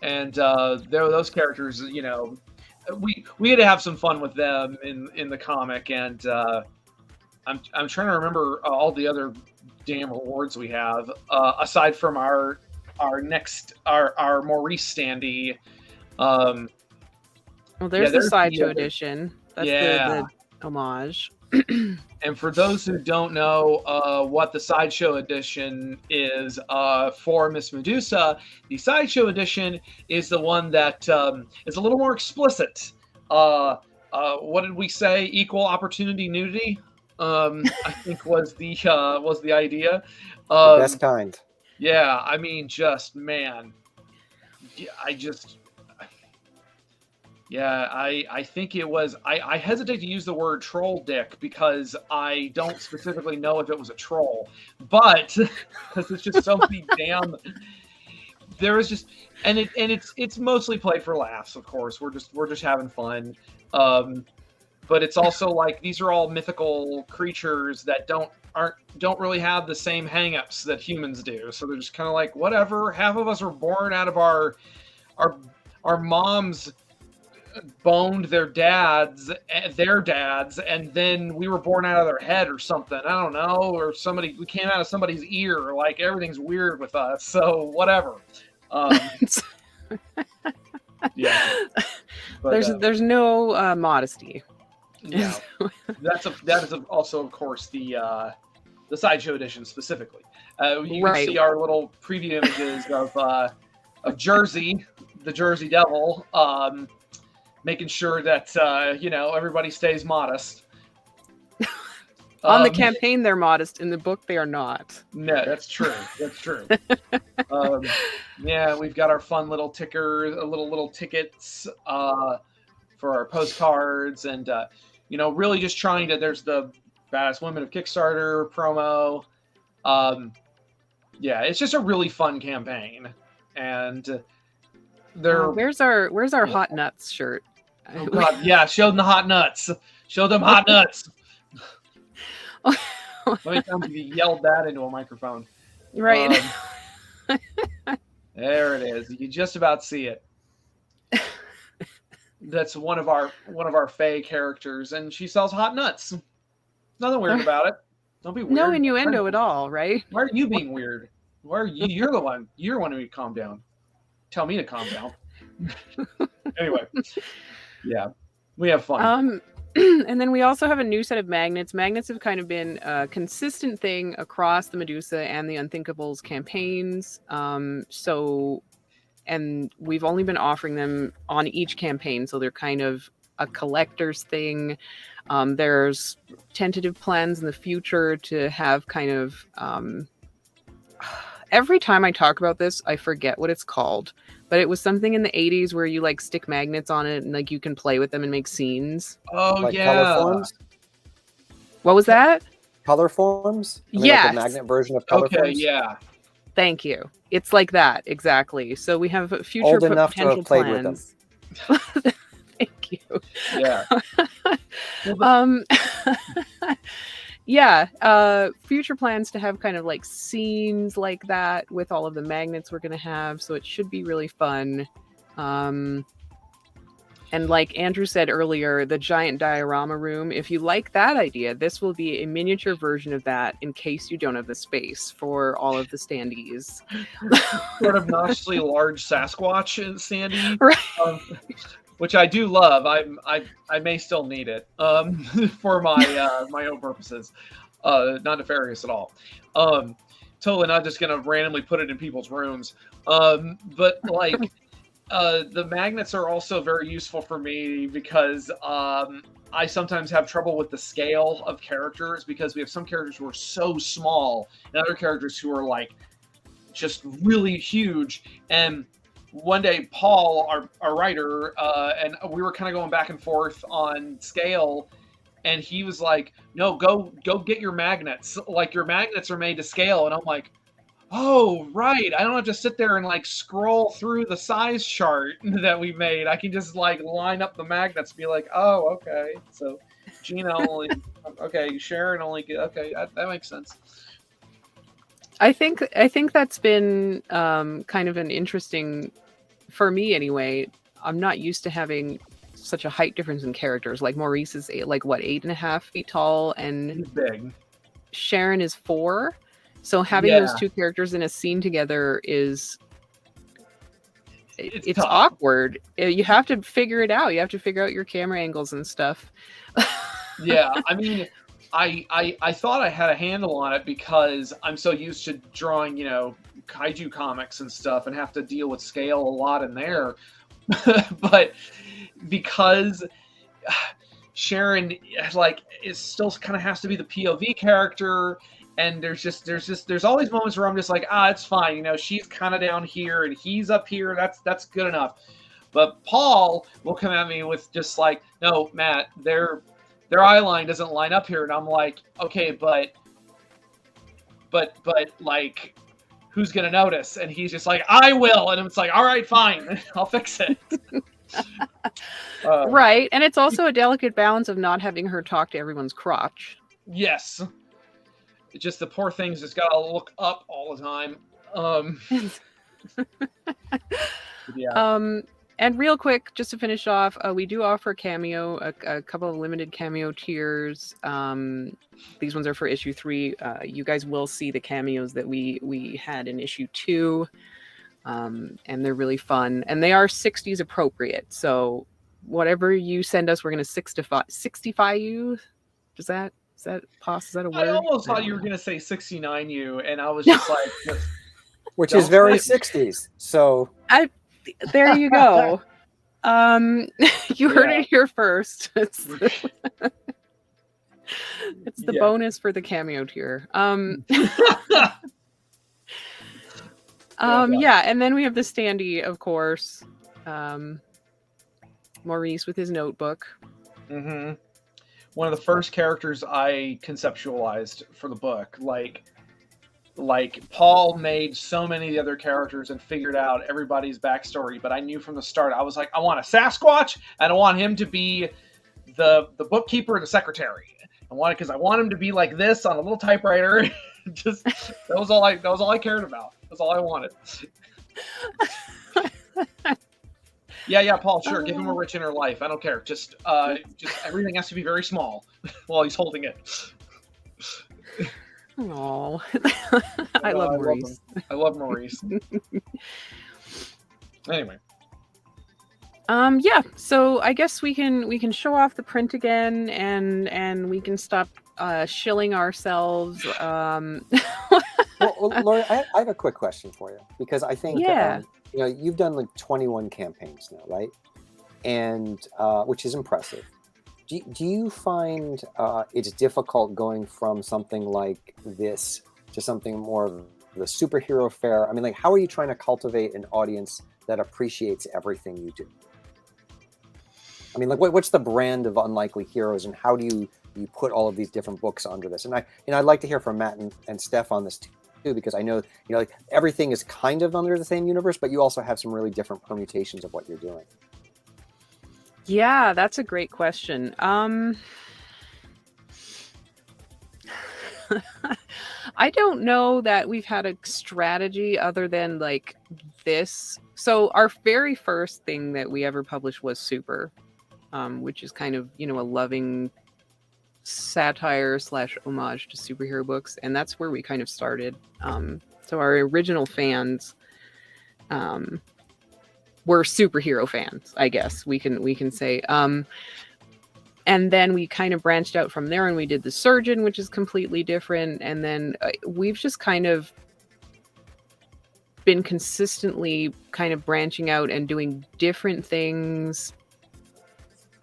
and those characters, we had to have some fun with them in the comic, and I'm trying to remember all the other damn rewards we have aside from our Maurice standee.
Well, there's the Sideshow edition. That's the homage.
And for those who don't know what the Sideshow edition is for Miss Medusa, the Sideshow edition is the one that is a little more explicit. What did we say? Equal opportunity nudity, I think was the idea.
The best kind.
Yeah, I mean, I think it was. I hesitate to use the word troll dick because I don't specifically know if it was a troll, but because it's just so many damn. There is just, and it's mostly played for laughs. Of course, we're just having fun. But it's also like these are all mythical creatures that don't really have the same hangups that humans do. So they're just kind of like whatever. Half of us are born out of our moms boned their dads, and then we were born out of their head or something. I don't know, or we came out of somebody's ear. Like everything's weird with us. So whatever. Yeah. But,
there's no modesty.
Yeah. That is also, of course, the Sideshow edition specifically. You can see our little preview images of Jersey, the Jersey Devil, making sure that everybody stays modest.
On the campaign, they're modest. In the book, they are not.
No, that's true. Yeah, we've got our fun little little tickets for our postcards, and really just trying to. There's the Badass Women of Kickstarter promo. Yeah, it's just a really fun campaign, and
where's our hot nuts shirt?
Oh God, yeah, show them the hot nuts. Show them hot nuts. Let me tell you, you yelled that into a microphone.
Right.
There it is. You can just about see it. That's one of our Fae characters, and she sells hot nuts. Nothing weird about it. Don't be weird.
No innuendo at all, right?
Why are you being weird? Why are you? You're the one who need to calm down. Tell me to calm down. Anyway, yeah, we have fun.
And then we also have a new set of magnets. Magnets have kind of been a consistent thing across the Medusa and the Unthinkables campaigns. And we've only been offering them on each campaign, so they're kind of a collector's thing. There's tentative plans in the future to have kind of... every time I talk about this, I forget what it's called. But it was something in the 80s where you like stick magnets on it and like you can play with them and make scenes.
Oh,
like
yeah.
Color forms?
What was that?
Color forms?
Yes.
Like the magnet version of color forms?
Yeah.
Thank you. It's like that, exactly. So we have future
Old enough to have
potential
played with them.
plans. Thank you.
Yeah.
Yeah, future plans to have kind of like scenes like that with all of the magnets we're going to have, so it should be really fun. And like Andrew said earlier, the giant diorama room, if you like that idea, this will be a miniature version of that in case you don't have the space for all of the standees.
Sort of obnoxiously large Sasquatch standee,
Right.
which I do love. I may still need it for my my own purposes, not nefarious at all. Totally not just gonna randomly put it in people's rooms. But like. The magnets are also very useful for me because I sometimes have trouble with the scale of characters because we have some characters who are so small and other characters who are like just really huge. And one day, Paul, our writer, and we were kind of going back and forth on scale. And he was like, "No, go get your magnets. Like your magnets are made to scale." And I'm like, "Oh, right. I don't have to sit there and like scroll through the size chart that we made. I can just like line up the magnets, be like, oh, okay. So Gina only, okay, Sharon only, okay, that makes sense."
I think that's been kind of an interesting, for me anyway. I'm not used to having such a height difference in characters. Like Maurice is 8.5 feet tall, and
He's big.
Sharon is 4. So having those two characters in a scene together is it's awkward. You have to figure it out. You have to figure out your camera angles and stuff.
Yeah, I mean, I thought I had a handle on it because I'm so used to drawing, kaiju comics and stuff and have to deal with scale a lot in there. But because Sharon like is still kind of has to be the POV character. And there's all these moments where I'm just like, it's fine. She's kind of down here and he's up here. That's good enough. But Paul will come at me with just like, "No, Matt, their eye line doesn't line up here." And I'm like, "Okay, but like, who's going to notice?" And he's just like, "I will." And it's like, "All right, fine. I'll fix it."
Right. And it's also a delicate balance of not having her talk to everyone's crotch.
Yes. It's just the poor thing's just got to look up all the time.
Yeah. And real quick, just to finish off, we do offer cameo, a couple of limited cameo tiers. These ones are for issue 3. You guys will see the cameos that we had in issue 2. And they're really fun. And they are 60s appropriate. So whatever you send us, we're going to 60-fy you. Is that a word?
I almost thought you were going to say 69 you, and I was just like...
Which is very 60s. So...
There you go. You heard it here first. It's the bonus for the cameo tier. Yeah, and then we have the standee, of course. Maurice with his notebook.
Mm-hmm. One of the first characters I conceptualized for the book. Like Paul made so many of the other characters and figured out everybody's backstory, but I knew from the start, I was like, I want a Sasquatch, and I want him to be the bookkeeper and the secretary. Because I want him to be like this on a little typewriter. Just that was all I cared about. That's all I wanted. Yeah, Paul, sure. Give him a rich inner life. I don't care. Just everything has to be very small while he's holding it.
Oh, I love Maurice.
I love Maurice. Anyway.
Yeah. So I guess we can show off the print again, and we can stop shilling ourselves.
Well, Lori, I have a quick question for you, because I think you've done like 21 campaigns now, right? And which is impressive. Do you find it's difficult going from something like this to something more of the superhero fare? I mean, like, how are you trying to cultivate an audience that appreciates everything you do? I mean, like, what's the brand of Unlikely Heroes, and how do you put all of these different books under this? And I'd like to hear from Matt and Steph on this too, too, because I know, like everything is kind of under the same universe, but you also have some really different permutations of what you're doing.
Yeah, that's a great question. I don't know that we've had a strategy other than like this. So our very first thing that we ever published was Super, which is kind of, a loving satire / homage to superhero books. And that's where we kind of started. So our original fans were superhero fans, I guess we can say. And then we kind of branched out from there and we did The Surgeon, which is completely different. And then we've just kind of been consistently kind of branching out and doing different things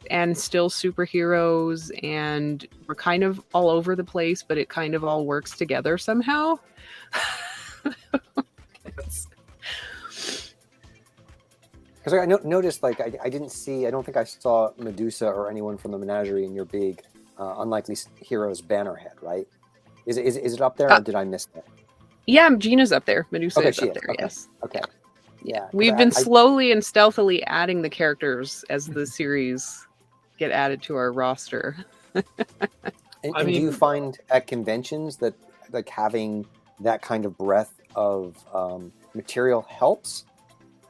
and still superheroes. And we're kind of all over the place, but it kind of all works together somehow.
Because I noticed, like, I didn't see, I don't think I saw Medusa or anyone from the Menagerie in your big Unlikely Heroes banner head, right? Is it up there, or did I miss that?
Yeah, Gina's up there. Medusa is up there,
okay.
yes.
Okay. Yeah.
We've been slowly and stealthily adding the characters as the series get added to our roster.
And do you find at conventions that, like, having that kind of breadth of material helps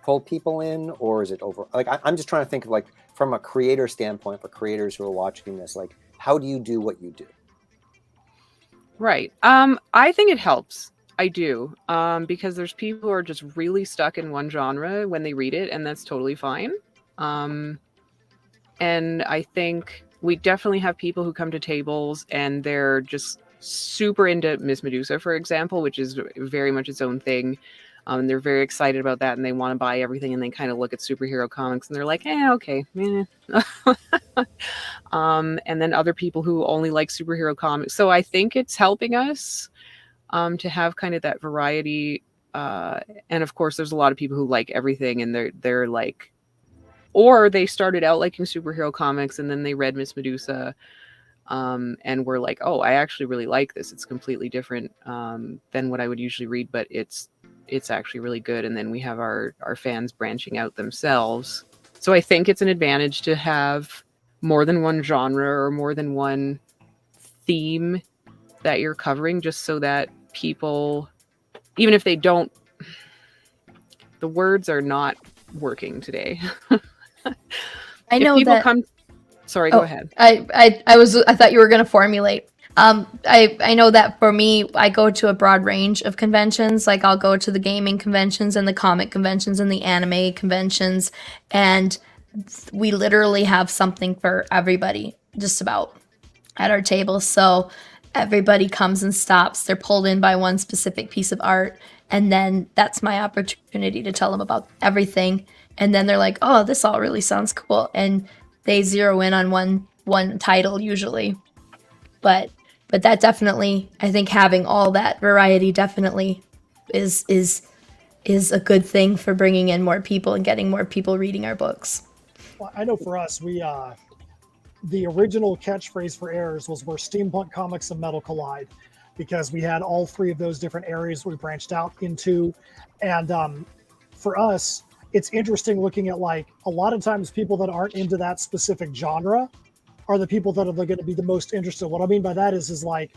pull people in, or is it over? Like, I'm just trying to think of, like, from a creator standpoint, for creators who are watching this, like, how do you do what you do?
Right. I think it helps. I do. Because there's people who are just really stuck in one genre when they read it, and that's totally fine. And I think we definitely have people who come to tables and they're just super into Miss Medusa, for example, which is very much its own thing. And they're very excited about that, and they want to buy everything, and they kind of look at superhero comics and they're like, okay. And then other people who only like superhero comics. So I think it's helping us to have kind of that variety. And of course, there's a lot of people who like everything, and they're like, or they started out liking superhero comics and then they read Miss Medusa. And we're like, oh, I actually really like this. It's completely different than what I would usually read, but it's actually really good. And then we have our fans branching out themselves. So I think it's an advantage to have more than one genre or more than one theme that you're covering, just so that people, even if they don't, the words are not working today.
I know that.
Sorry, go ahead.
I thought you were going to formulate. I know that for me, I go to a broad range of conventions. Like, I'll go to the gaming conventions and the comic conventions and the anime conventions, and we literally have something for everybody, just about, at our table. So everybody comes and stops. They're pulled in by one specific piece of art, and then that's my opportunity to tell them about everything. And then they're like, "Oh, this all really sounds cool," and they zero in on one title usually. But that definitely, I think having all that variety definitely is a good thing for bringing in more people and getting more people reading our books.
Well, I know for us, we the original catchphrase for Airs was where steampunk comics and metal collide, because we had all three of those different areas we branched out into. And for us, it's interesting looking at, like, a lot of times people that aren't into that specific genre are the people that are going to be the most interested. What I mean by that is like,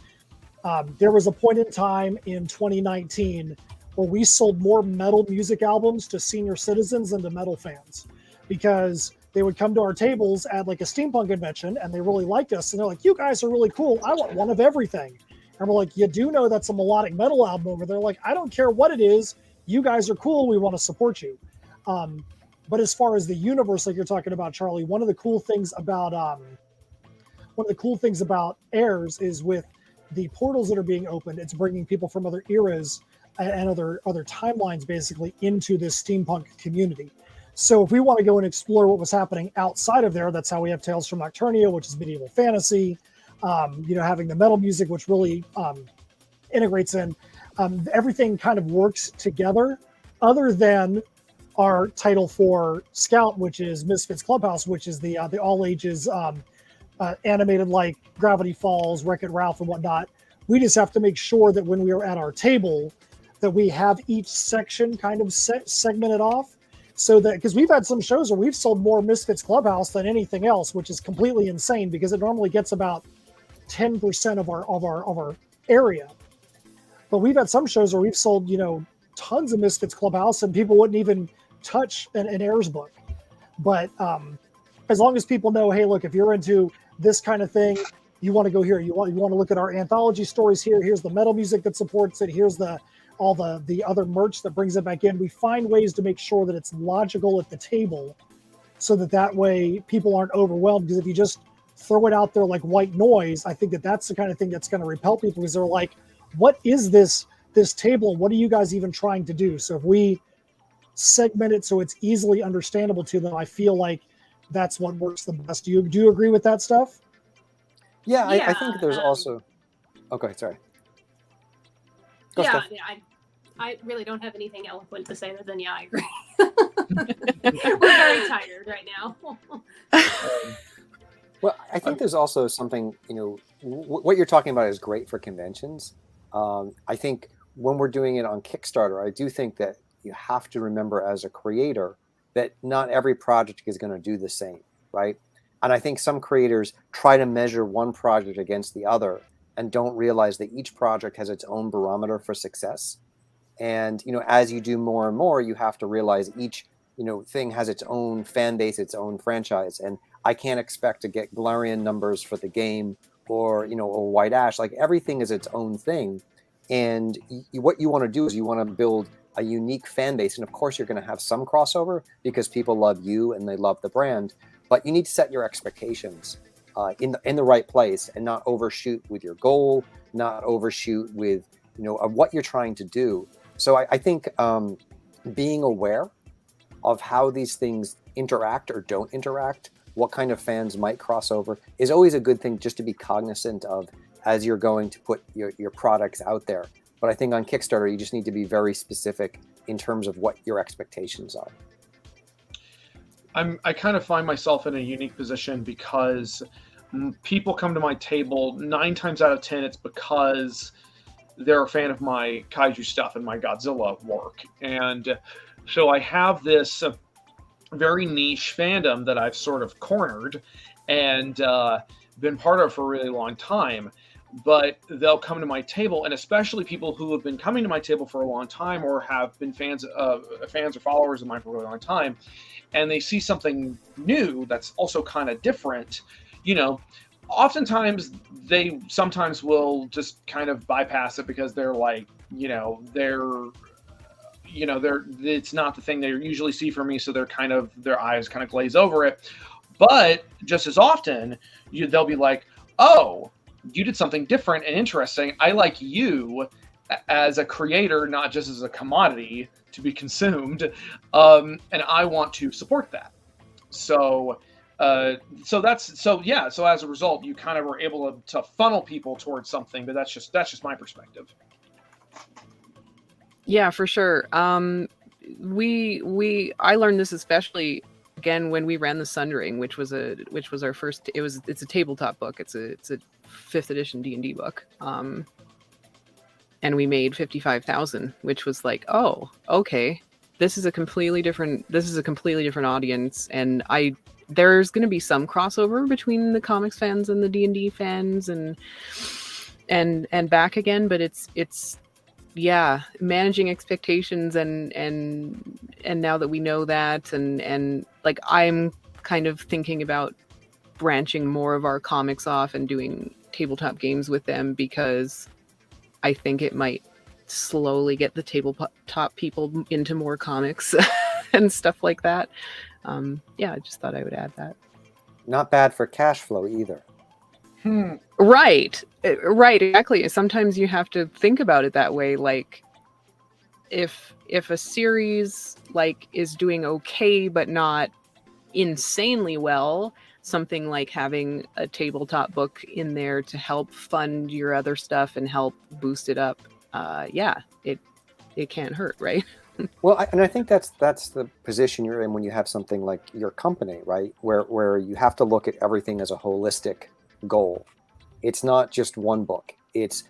there was a point in time in 2019 where we sold more metal music albums to senior citizens than to metal fans, because they would come to our tables at, like, a steampunk convention and they really liked us. And they're like, "You guys are really cool. I want one of everything." And we're like, "You do know that's a melodic metal album over there?" Like, "I don't care what it is. You guys are cool. We want to support you." But as far as the universe, like you're talking about, Charlie, one of the cool things about Airs is with the portals that are being opened, it's bringing people from other eras and other timelines basically into this steampunk community. So if we want to go and explore what was happening outside of there, that's how we have Tales from Nocturnia, which is medieval fantasy. Having the metal music, which really integrates in. Everything kind of works together, other than our title for Scout, which is Misfits Clubhouse, which is the all ages animated, like Gravity Falls, Wreck-It Ralph, and whatnot. We just have to make sure that when we are at our table, that we have each section kind of segmented off, so that, because we've had some shows where we've sold more Misfits Clubhouse than anything else, which is completely insane because it normally gets about 10% of our area. But we've had some shows where we've sold, tons of Misfits Clubhouse and people wouldn't even touch an Airs book. But as long as people know, hey, look, if you're into this kind of thing, you want to go here. You want to look at our anthology stories here. Here's the metal music that supports it. Here's all the other merch that brings it back in. We find ways to make sure that it's logical at the table, so that way people aren't overwhelmed. Because if you just throw it out there like white noise, I think that's the kind of thing that's going to repel people, because they're like, what is this table? What are you guys even trying to do? So if we segment it so it's easily understandable to them, I feel like that's what works the best. Do you agree with that stuff?
Yeah, I think there's also. Okay, sorry. Go,
yeah,
Steph.
I really don't have anything eloquent to say other than I agree. We're very tired right now.
Well, I think there's also something, what you're talking about is great for conventions. I think when we're doing it on Kickstarter, I do think that you have to remember as a creator that not every project is going to do the same, right? And I think some creators try to measure one project against the other and don't realize that each project has its own barometer for success. And, as you do more and more, you have to realize each, thing has its own fan base, its own franchise. And I can't expect to get Galarian numbers for the game or, or White Ash. Like, everything is its own thing. And what you want to do is you want to build a unique fan base. And of course, you're going to have some crossover because people love you and they love the brand. But you need to set your expectations in the right place and not overshoot with your goal, not overshoot with, what you're trying to do. So I think being aware of how these things interact or don't interact, what kind of fans might cross over, is always a good thing just to be cognizant of as you're going to put your products out there. But I think on Kickstarter, you just need to be very specific in terms of what your expectations are.
I kind of find myself in a unique position because people come to my table 9 times out of 10, it's because they're a fan of my kaiju stuff and my Godzilla work. And so I have this very niche fandom that I've sort of cornered and been part of for a really long time. But they'll come to my table, and especially people who have been coming to my table for a long time or have been fans or followers of mine for a really long time, and they see something new that's also kind of different, oftentimes they sometimes will just kind of bypass it because they're like, it's not the thing they usually see from me, so their eyes kind of glaze over it. But just as often, they'll be like, oh, you did something different and interesting. I like you as a creator, not just as a commodity to be consumed, and I want to support that. So as a result, you kind of were able to funnel people towards something. But that's just my perspective.
Yeah, for sure. I learned this especially again when we ran the Sundering, which was our first. It's a tabletop book. It's a 5th edition D&D book. And we made 55,000, which was like, oh, okay, this is a completely different audience, and there's going to be some crossover between the comics fans and the D&D fans and back again, but it's managing expectations and now that we know that and like I'm kind of thinking about branching more of our comics off and doing tabletop games with them, because I think it might slowly get the tabletop people into more comics and stuff like that. I just thought I would add that.
Not bad for cash flow either.
Right, exactly. Sometimes you have to think about it that way. Like, if a series is doing okay but not insanely well, something like having a tabletop book in there to help fund your other stuff and help boost it up, it can't hurt, right?
Well, I think that's the position you're in when you have something like your company, right? Where you have to look at everything as a holistic goal. It's not just one book. It's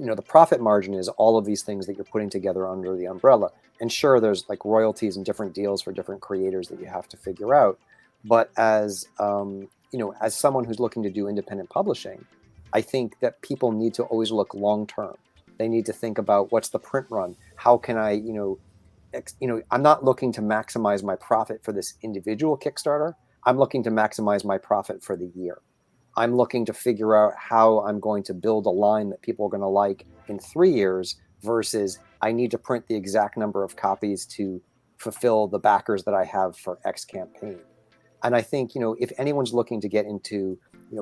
the profit margin is all of these things that you're putting together under the umbrella. And sure, there's like royalties and different deals for different creators that you have to figure out. But as as someone who's looking to do independent publishing, I think that people need to always look long term. They need to think about what's the print run. How can I, I'm not looking to maximize my profit for this individual Kickstarter. I'm looking to maximize my profit for the year. I'm looking to figure out how I'm going to build a line that people are going to like in 3 years versus I need to print the exact number of copies to fulfill the backers that I have for X campaign. And I think, if anyone's looking to get into,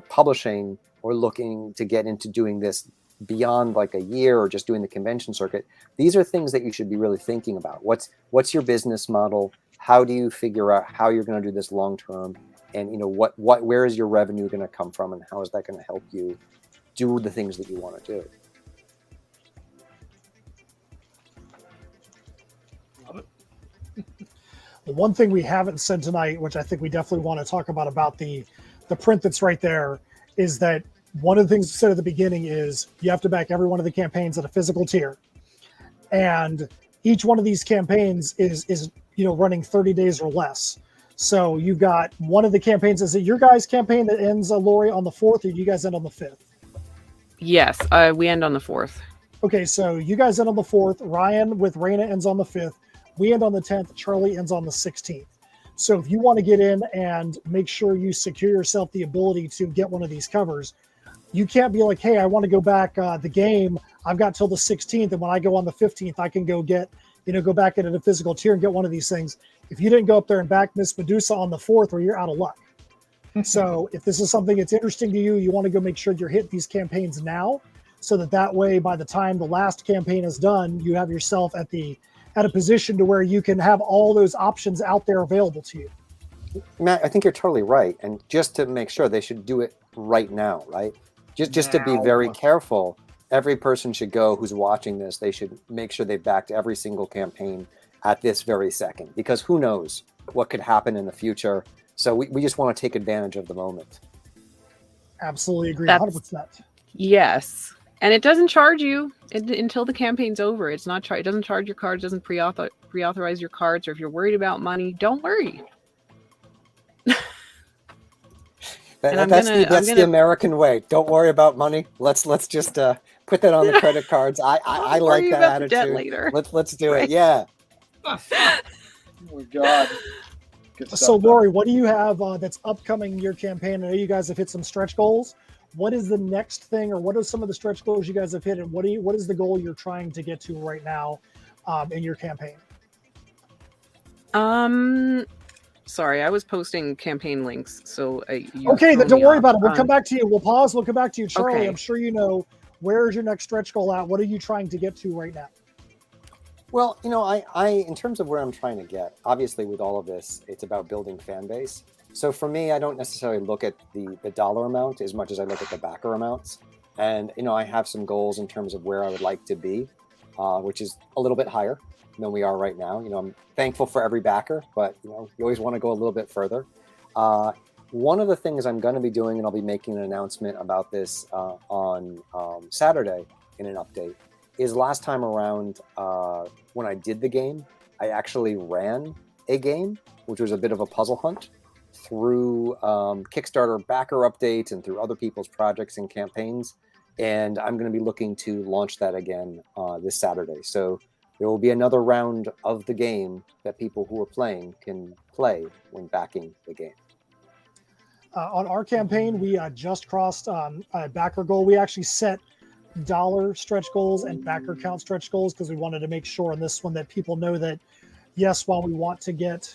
publishing or looking to get into doing this beyond like a year or just doing the convention circuit, these are things that you should be really thinking about. What's your business model? How do you figure out how you're going to do this long term? And where is your revenue going to come from, and how is that going to help you do the things that you want to do?
Love it. The one thing we haven't said tonight, which I think we definitely want to talk about the print that's right there, is that one of the things we said at the beginning is you have to back every one of the campaigns at a physical tier, and each one of these campaigns is running 30 days or less. So you've got one of the campaigns. Is it your guys' campaign that ends, Lori, on the 4th, or do you guys end on the 5th?
Yes, we end on the 4th.
Okay, so you guys end on the 4th. Ryan with Raina ends on the 5th. We end on the 10th. Charlie ends on the 16th. So if you want to get in and make sure you secure yourself the ability to get one of these covers, you can't be like, hey, I want to go back the game. I've got till the 16th, and when I go on the 15th, I can go get, go back into the physical tier and get one of these things. If you didn't go up there and back Miss Medusa on the 4th, or you're out of luck. So if this is something that's interesting to you, you want to go make sure you're hitting these campaigns now, so that way, by the time the last campaign is done, you have yourself at a position to where you can have all those options out there available to you.
Matt, I think you're totally right. And just to make sure, they should do it right now, right? Just to be very careful. Every person should go who's watching this. They should make sure they've backed every single campaign at this very second, because who knows what could happen in the future. So we just want to take advantage of the moment.
Absolutely agree. 100%.
Yes. And it doesn't charge you until the campaign's over. It's not it doesn't charge your cards, doesn't pre-authorize your cards, or if you're worried about money, don't worry.
That's the American way. Don't worry about money. Let's just put that on the credit cards. I like that attitude.
Debt later.
Let's do it. Yeah.
Oh my God.
So Lori, what do you have that's upcoming in your campaign? I know you guys have hit some stretch goals. What is the next thing, or what are some of the stretch goals you guys have hit, and what is the goal you're trying to get to right now in your campaign?
Sorry, I was posting campaign links. So
okay, then don't worry about it. We'll come back to you. We'll pause. We'll come back to you, Charlie.
Okay.
I'm sure you know, where is your next stretch goal at? What are you trying to get to right now?
Well, I in terms of where I'm trying to get, obviously with all of this, it's about building fan base. So for me, I don't necessarily look at the dollar amount as much as I look at the backer amounts. And, I have some goals in terms of where I would like to be, which is a little bit higher than we are right now. I'm thankful for every backer, but, you always want to go a little bit further. One of the things I'm going to be doing, and I'll be making an announcement about this on Saturday in an update, is last time around when I did the game, I actually ran a game, which was a bit of a puzzle hunt through Kickstarter backer updates and through other people's projects and campaigns. And I'm going to be looking to launch that again this Saturday. So there will be another round of the game that people who are playing can play when backing the game.
On our campaign, we just crossed a backer goal. We actually set dollar stretch goals and backer count stretch goals because we wanted to make sure on this one that people know that, yes, while we want to get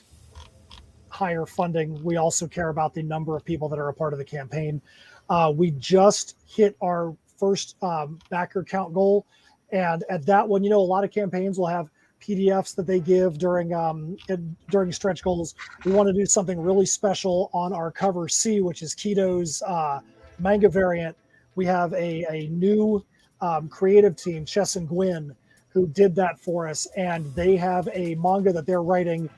higher funding, we also care about the number of people that are a part of the campaign. We just hit our first backer count goal. And at that one, a lot of campaigns will have PDFs that they give during stretch goals. We want to do something really special on our cover C, which is Keto's manga variant. We have a new creative team, Chess and Gwyn, who did that for us. And they have a manga that they're writing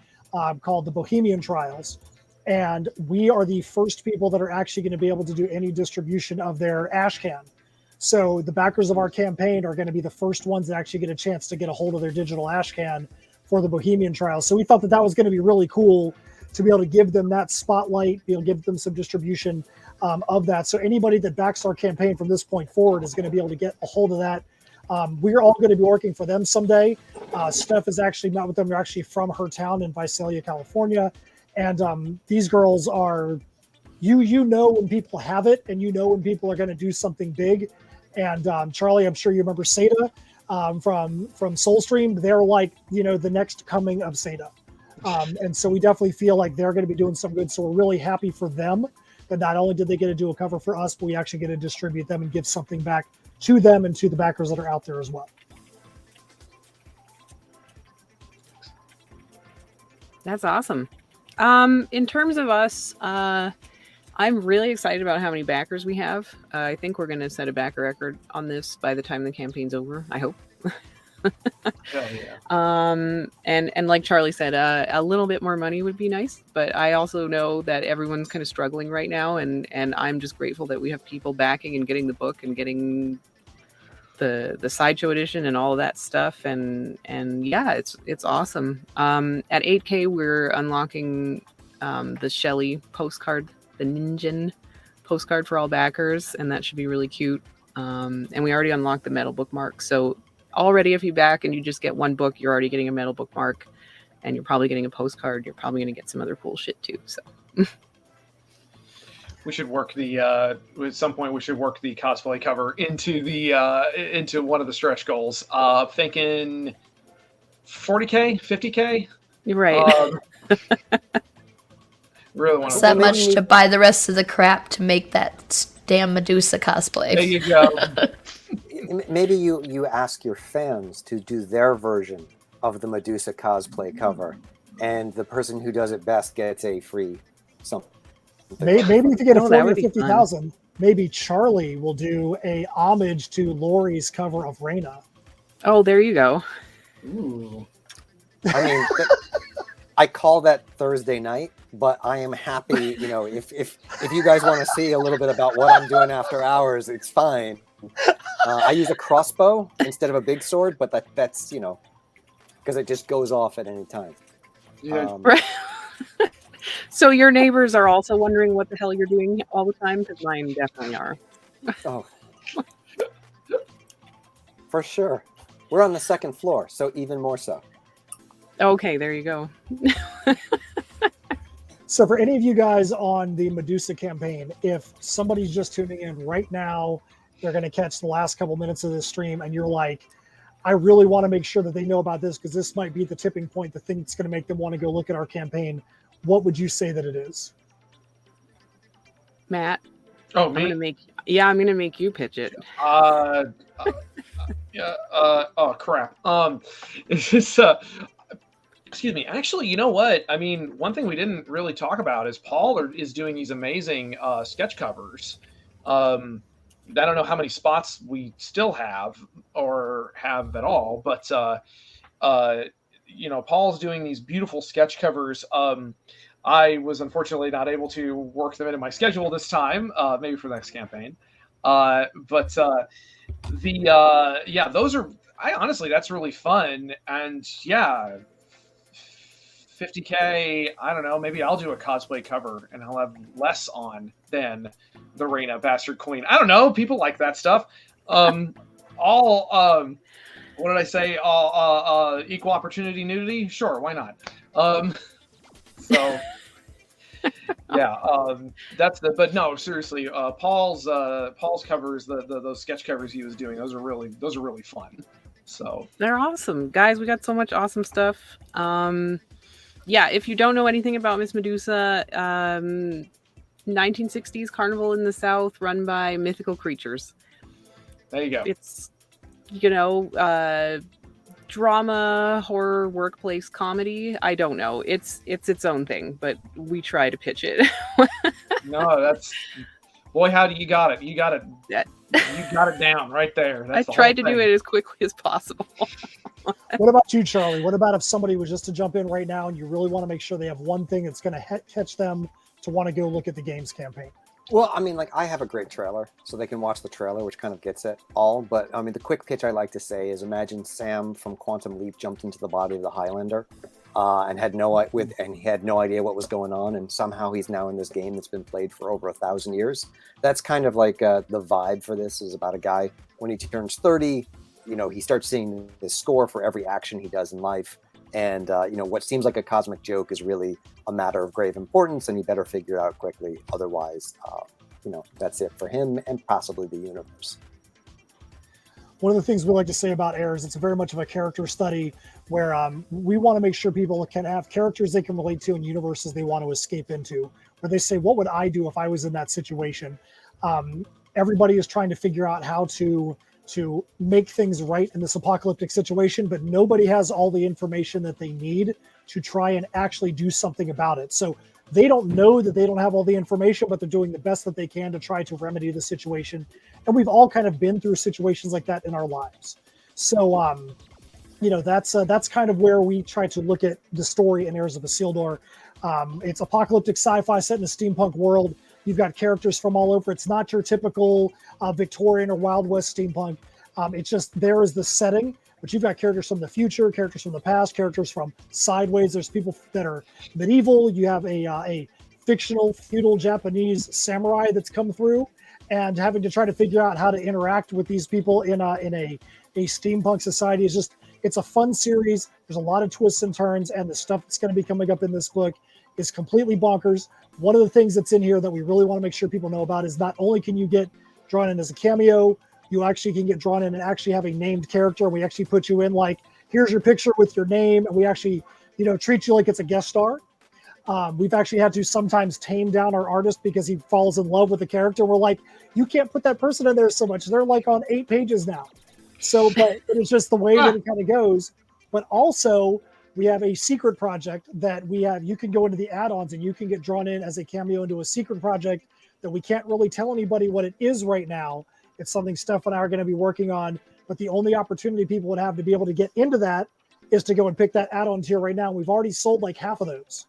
called The Bohemian Trials. And we are the first people that are actually going to be able to do any distribution of their Ashcan. So the backers of our campaign are going to be the first ones that actually get a chance to get a hold of their digital ashcan for the Bohemian trial. So we thought that was going to be really cool to be able to give them that spotlight, be able to give them some distribution of that. So anybody that backs our campaign from this point forward is going to be able to get a hold of that. We're all going to be working for them someday. Steph has actually met with them. They're actually from her town in Visalia, California. And these girls are, you know when people have it, and you know when people are going to do something big. And Charlie, I'm sure you remember Seda from Soulstream. They're like, the next coming of Seda. And so we definitely feel like they're going to be doing some good. So we're really happy for them that not only did they get to do a cover for us, but we actually get to distribute them and give something back to them and to the backers that are out there as well.
That's awesome. In terms of us, I'm really excited about how many backers we have. I think we're going to set a backer record on this by the time the campaign's over, I hope.
Hell yeah.
And like Charlie said, a little bit more money would be nice, but I also know that everyone's kind of struggling right now, and I'm just grateful that we have people backing and getting the book and getting the sideshow edition and all of that stuff, and yeah, it's awesome. At 8K we're unlocking the Shelly postcard, the Ninja postcard for all backers, and that should be really cute. And we already unlocked the metal bookmark, so already if you back and you just get one book, you're already getting a metal bookmark, and you're probably getting a postcard. You're probably going to get some other cool shit too. So
we should work at some point we should work the cosplay cover into one of the stretch goals. Thinking 40K, 50K.
You're right.
Really want
It's that much to buy the rest of the crap to make that damn Medusa cosplay.
There you go.
Maybe you ask your fans to do their version of the Medusa cosplay cover, and the person who does it best gets a free something.
Maybe if you get a 40 or
50,000,
50,000, maybe Charlie will do a homage to Lori's cover of Reina.
Oh, there you go.
Ooh.
I mean, I call that Thursday night, but I am happy. If you guys want to see a little bit about what I'm doing after hours, it's fine. I use a crossbow instead of a big sword, but that's because it just goes off at any time.
Yeah.
Right. So your neighbors are also wondering what the hell you're doing all the time, because mine definitely are.
Oh, for sure. We're on the second floor, so even more so.
Okay, there you go.
So for any of you guys on the Medusa campaign, if somebody's just tuning in right now, they're going to catch the last couple minutes of this stream, and you're like, I really want to make sure that they know about this because this might be the tipping point, the thing that's going to make them want to go look at our campaign. What would you say that it is?
Matt?
Oh,
I'm
me?
gonna make you pitch it.
Yeah. Oh crap. It's just excuse me. Actually, you know what? I mean, one thing we didn't really talk about is Paul is doing these amazing sketch covers. I don't know how many spots we still have or have at all, but Paul's doing these beautiful sketch covers. I was unfortunately not able to work them into my schedule this time, maybe for the next campaign. Those are, honestly, that's really fun. And yeah, 50K, I don't know, maybe I'll do a cosplay cover and I'll have less on than the Reina Bastard Queen. I don't know. People like that stuff. What did I say? Equal opportunity nudity? Sure, why not? But no, seriously, Paul's covers, those sketch covers he was doing, those are really fun. So
they're awesome, guys. We got so much awesome stuff. If you don't know anything about Miss Medusa, 1960s carnival in the South, run by mythical creatures.
There you go.
It's drama, horror, workplace comedy. I don't know. It's its own thing, but we try to pitch it.
No, that's, boy, howdy, you got it. You got it. You got it down right there.
I tried to do it as quickly as possible.
What about you, Charlie? What about if somebody was just to jump in right now and you really want to make sure they have one thing that's going to catch them to want to go look at the games campaign?
Well, I mean, like, I have a great trailer, so they can watch the trailer, which kind of gets it all. But I mean, the quick pitch I like to say is: imagine Sam from Quantum Leap jumped into the body of the Highlander, and he had no idea what was going on, and somehow he's now in this game that's been played for over 1,000 years. That's kind of like the vibe for this is about a guy when he turns 30. He starts seeing his score for every action he does in life, and what seems like a cosmic joke is really a matter of grave importance, and you better figure it out quickly. Otherwise, that's it for him and possibly the universe.
One of the things we like to say about Air is it's very much of a character study where we want to make sure people can have characters they can relate to and universes they want to escape into, where they say, what would I do if I was in that situation? Everybody is trying to figure out how to make things right in this apocalyptic situation, but nobody has all the information that they need to try and actually do something about it. So they don't know that they don't have all the information, but they're doing the best that they can to try to remedy the situation. And we've all kind of been through situations like that in our lives. So, that's kind of where we try to look at the story in Heirs of Isildur. It's apocalyptic sci-fi set in a steampunk world. You've got characters from all over. It's not your typical Victorian or Wild West steampunk. It's just there is the setting, but you've got characters from the future, characters from the past, characters from sideways. There's people that are medieval. You have a fictional feudal Japanese samurai that's come through, and having to try to figure out how to interact with these people in a steampunk society it's a fun series. There's a lot of twists and turns, and the stuff that's going to be coming up in this book is completely bonkers. One of the things that's in here that we really want to make sure people know about is not only can you get drawn in as a cameo, you actually can get drawn in and actually have a named character. We actually put you in like, here's your picture with your name, and we actually, treat you like it's a guest star. We've actually had to sometimes tame down our artist because he falls in love with the character. We're like, you can't put that person in there so much. They're like on 8 pages now. So, but it's just the way that it kind of goes. But also, we have a secret project that we have. You can go into the add-ons and you can get drawn in as a cameo into a secret project that we can't really tell anybody what it is right now. It's something Steph and I are going to be working on. But the only opportunity people would have to be able to get into that is to go and pick that add-on tier right now. We've already sold like half of those.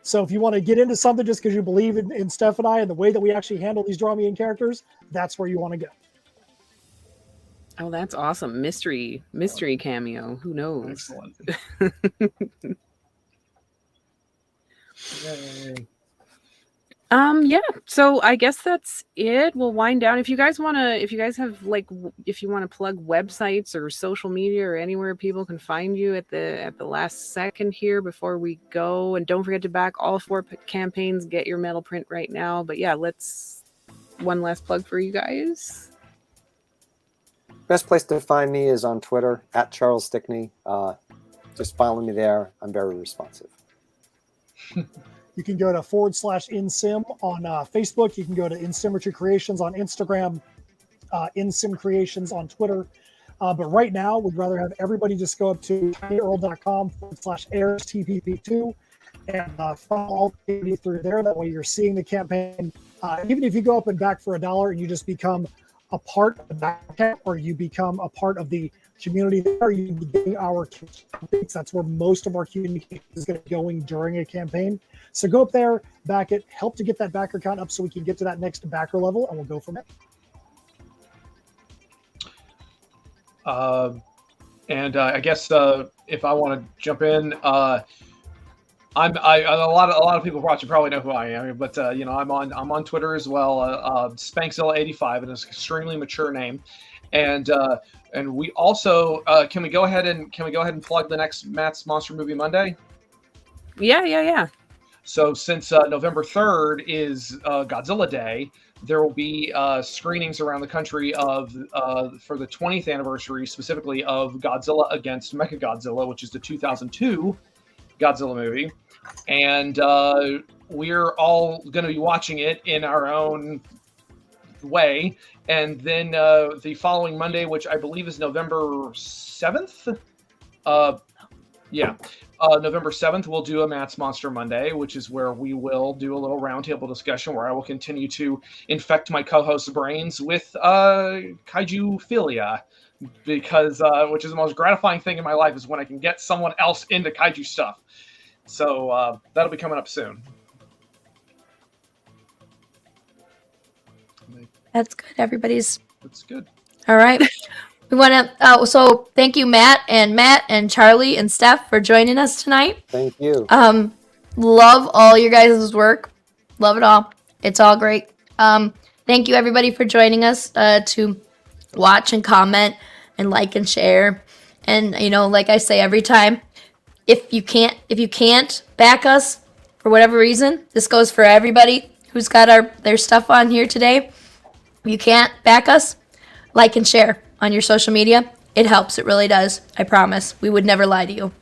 So if you want to get into something just because you believe in Steph and I and the way that we actually handle these Draw Me In characters, that's where you want to go.
Oh, that's awesome. Mystery cameo. Who knows?
Excellent. Yay.
Yeah. So I guess that's it. We'll wind down. If you guys want to plug websites or social media or anywhere people can find you at the last second here before we go, and don't forget to back all 4 campaigns. Get your metal print right now. But yeah, one last plug for you guys.
Best place to find me is on Twitter at Charles Stickney. Just follow me there. I'm very responsive.
You can go to /InSim on Facebook. You can go to InSymmetry Creations on Instagram, InSim Creations on Twitter. But right now, we'd rather have everybody just go up to tinyurl.com/AirsTPP2 and follow all the activity through there. That way you're seeing the campaign. Even if you go up and back for $1 and you just become a part of the back account, or you become a part of the community there, you be getting our updates. That's where most of our communication is going to be going during a campaign. So go up there, back it, help to get that backer count up so we can get to that next backer level, and we'll go from there.
I guess if I want to jump in, a lot of people watching probably know who I am, but I'm on Twitter as well. Spankzilla85, and it's an extremely mature name, and we also can we go ahead and plug the next Matt's Monster Movie Monday?
Yeah.
So since November 3rd is Godzilla Day, there will be screenings around the country of for the 20th anniversary, specifically of Godzilla against Mechagodzilla, which is the 2002 Godzilla movie. And we're all going to be watching it in our own way. And then the following Monday, which I believe is November 7th. November 7th, we'll do a Matt's Monster Monday, which is where we will do a little roundtable discussion where I will continue to infect my co-host's brains with kaiju-philia, because which is the most gratifying thing in my life is when I can get someone else into kaiju stuff. So that'll be coming up soon.
That's good. Everybody's
That's good.
all right. We want to. So thank you, Matt and Charlie and Steph for joining us tonight.
Thank you.
Love all your guys' work. Love it all. It's all great. Thank you everybody for joining us to watch and comment and like and share. And like I say every time, if you can't back us for whatever reason, this goes for everybody who's got their stuff on here today. If you can't back us, like and share on your social media. It helps. It really does. I promise. We would never lie to you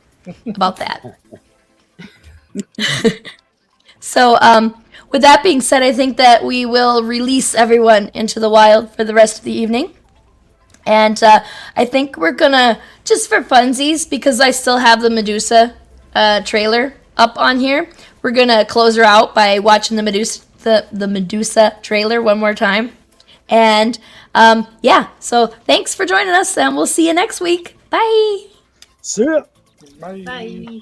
about that. So, with that being said, I think that we will release everyone into the wild for the rest of the evening. And I think we're gonna, just for funsies, because I still have the Medusa trailer up on here, we're gonna close her out by watching the Medusa trailer one more time. And yeah, so thanks for joining us, and we'll see you next week. Bye.
See ya.
Bye.